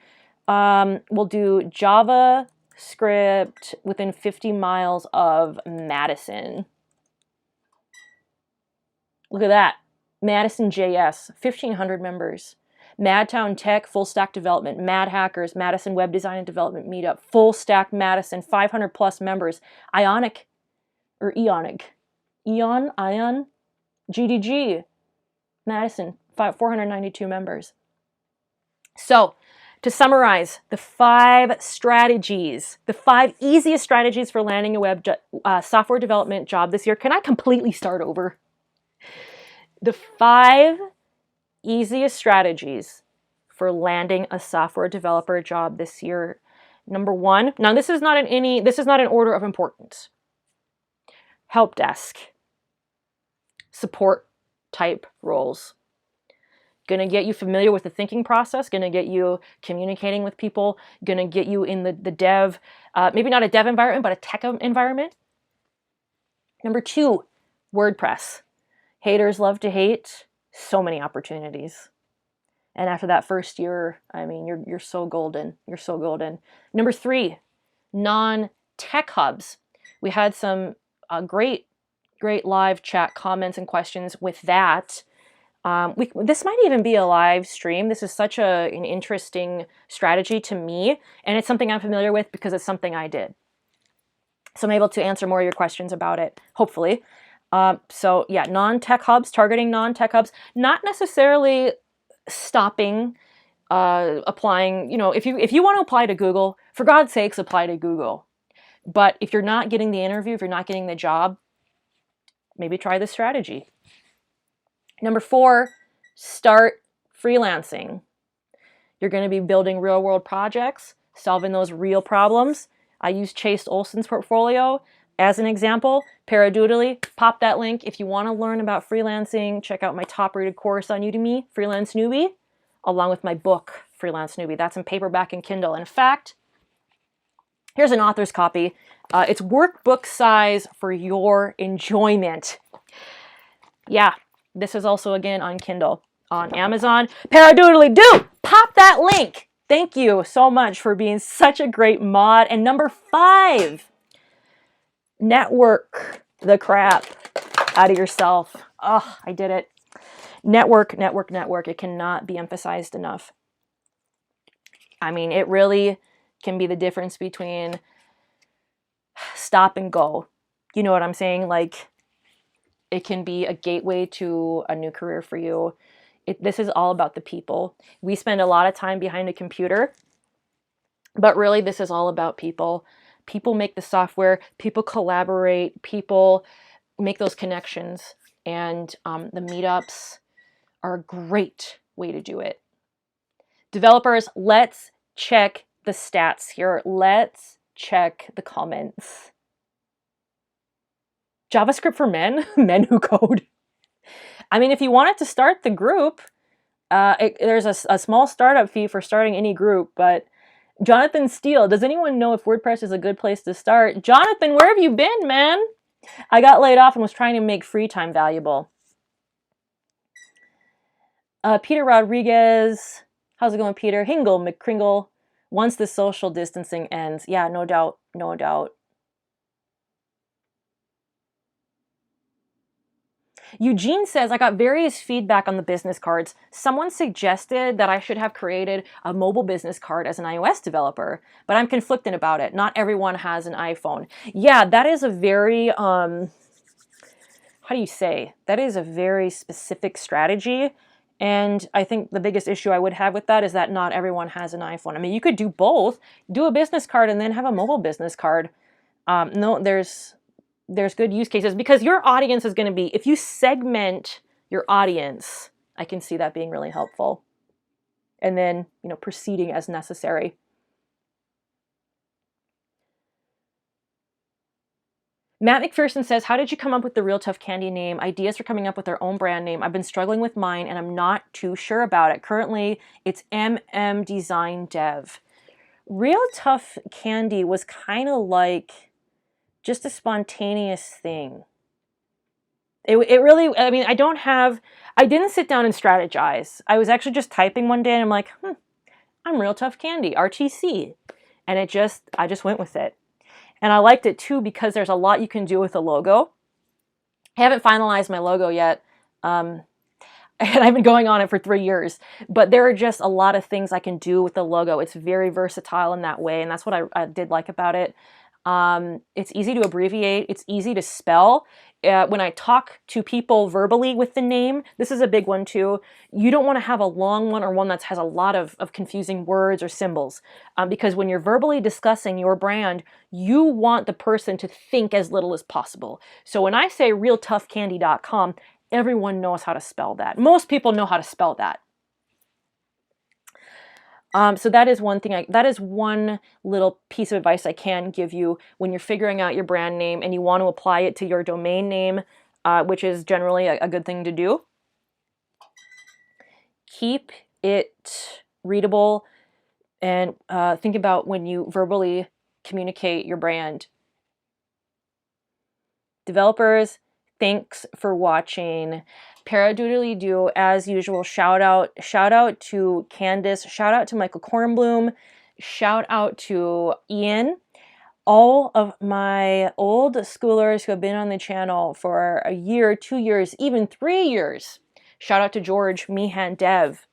We'll do JavaScript within 50 miles of Madison. Look at that. Madison JS, 1,500 members. Madtown Tech, full stack development. Mad Hackers, Madison Web Design and Development Meetup. Full stack Madison, 500 plus members. Ionic, GDG, Madison, 492 members. So, to summarize, the 5 strategies, the 5 easiest strategies for landing a web software development job this year. Can I completely start over? The 5 easiest strategies for landing a software developer job this year. Number 1, now this is not in order of importance. Help desk. Support type roles. Going to get you familiar with the thinking process, going to get you communicating with people, going to get you in the dev, maybe not a dev environment, but a tech environment. Number 2, WordPress. Haters love to hate, So many opportunities. And after that first year, I mean, you're so golden. You're so golden. Number 3, non-tech hubs. We had some great live chat comments and questions with that. This might even be a live stream. This is such an interesting strategy to me, and it's something I'm familiar with because it's something I did. So I'm able to answer more of your questions about it, hopefully. So yeah, non-tech hubs, targeting non-tech hubs, not necessarily stopping applying. You know, if you want to apply to Google, for God's sakes, apply to Google. But if you're not getting the interview, if you're not getting the job, maybe try this strategy. Number 4, start freelancing. You're going to be building real world projects, solving those real problems. I use Chase Olson's portfolio as an example. Paradoodly, pop that link. If you want to learn about freelancing, check out my top rated course on Udemy, Freelance Newbie, along with my book, Freelance Newbie. That's in paperback and Kindle. In fact, here's an author's copy. It's workbook size for your enjoyment. Yeah, this is also, again, on Kindle, on Amazon. Paradoodly do! Pop that link! Thank you so much for being such a great mod. And number 5, network the crap out of yourself. Oh, I did it. Network, network, network. It cannot be emphasized enough. I mean, it really can be the difference between stop and go. You know what I'm saying? Like, it can be a gateway to a new career for you. This is all about the people. We spend a lot of time behind a computer, but really this is all about people. People make the software, people collaborate, people make those connections, and the meetups are a great way to do it. Developers, let's check the stats here. Let's check the comments. JavaScript for men, men who code. I mean, if you wanted to start the group, there's a small startup fee for starting any group, but Jonathan Steele, does anyone know if WordPress is a good place to start? Jonathan, where have you been, man? I got laid off and was trying to make free time valuable. Peter Rodriguez, how's it going, Peter? Hingle, McCringle, once the social distancing ends. Yeah, no doubt, no doubt. Eugene says, I got various feedback on the business cards. Someone suggested that I should have created a mobile business card as an iOS developer, but I'm conflicted about it. Not everyone has an iPhone. Yeah, that is a very, how do you say? That is a very specific strategy. And I think the biggest issue I would have with that is that not everyone has an iPhone. I mean, you could do both. Do a business card and then have a mobile business card. No, there's good use cases because your audience is going to be, if you segment your audience, I can see that being really helpful. And then, you know, proceeding as necessary. Matt McPherson says, how did you come up with the RealToughCandy name? Ideas for coming up with their own brand name. I've been struggling with mine and I'm not too sure about it. Currently, it's MM Design Dev. RealToughCandy was kind of like just a spontaneous thing. It really, I mean, I didn't sit down and strategize. I was actually just typing one day and I'm like, I'm RealToughCandy, RTC. And I just went with it. And I liked it too because there's a lot you can do with a logo. I haven't finalized my logo yet. And I've been going on it for 3 years. But there are just a lot of things I can do with the logo. It's very versatile in that way. And that's what I did like about it. It's easy to abbreviate. It's easy to spell. When I talk to people verbally with the name, this is a big one too. You don't want to have a long one or one that has a lot of confusing words or symbols. Because when you're verbally discussing your brand, you want the person to think as little as possible. So when I say realtoughcandy.com, everyone knows how to spell that. Most people know how to spell that. So that is one thing, that is one little piece of advice I can give you when you're figuring out your brand name and you want to apply it to your domain name, which is generally a good thing to do. Keep it readable and think about when you verbally communicate your brand. Developers, Thanks for watching. Paradoodly-doo, as usual, shout out to Candace, shout out to Michael Kornblum, shout out to Ian, all of my old schoolers who have been on the channel for a year, 2 years, even 3 years. Shout out to George, Meehan, Dev.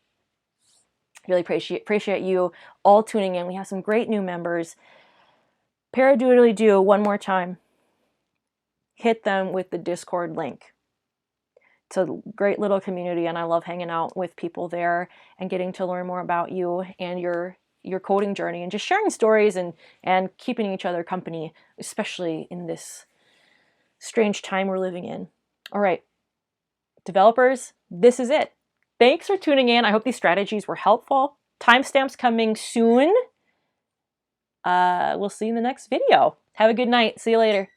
Really appreciate you all tuning in. We have some great new members. Paradoodly-doo, one more time. Hit them with the Discord link. It's a great little community, and I love hanging out with people there and getting to learn more about you and your coding journey, and just sharing stories and keeping each other company, especially in this strange time we're living in. All right, developers, this is it. Thanks for tuning in. I hope these strategies were helpful. Timestamps coming soon. We'll see you in the next video. Have a good night. See you later.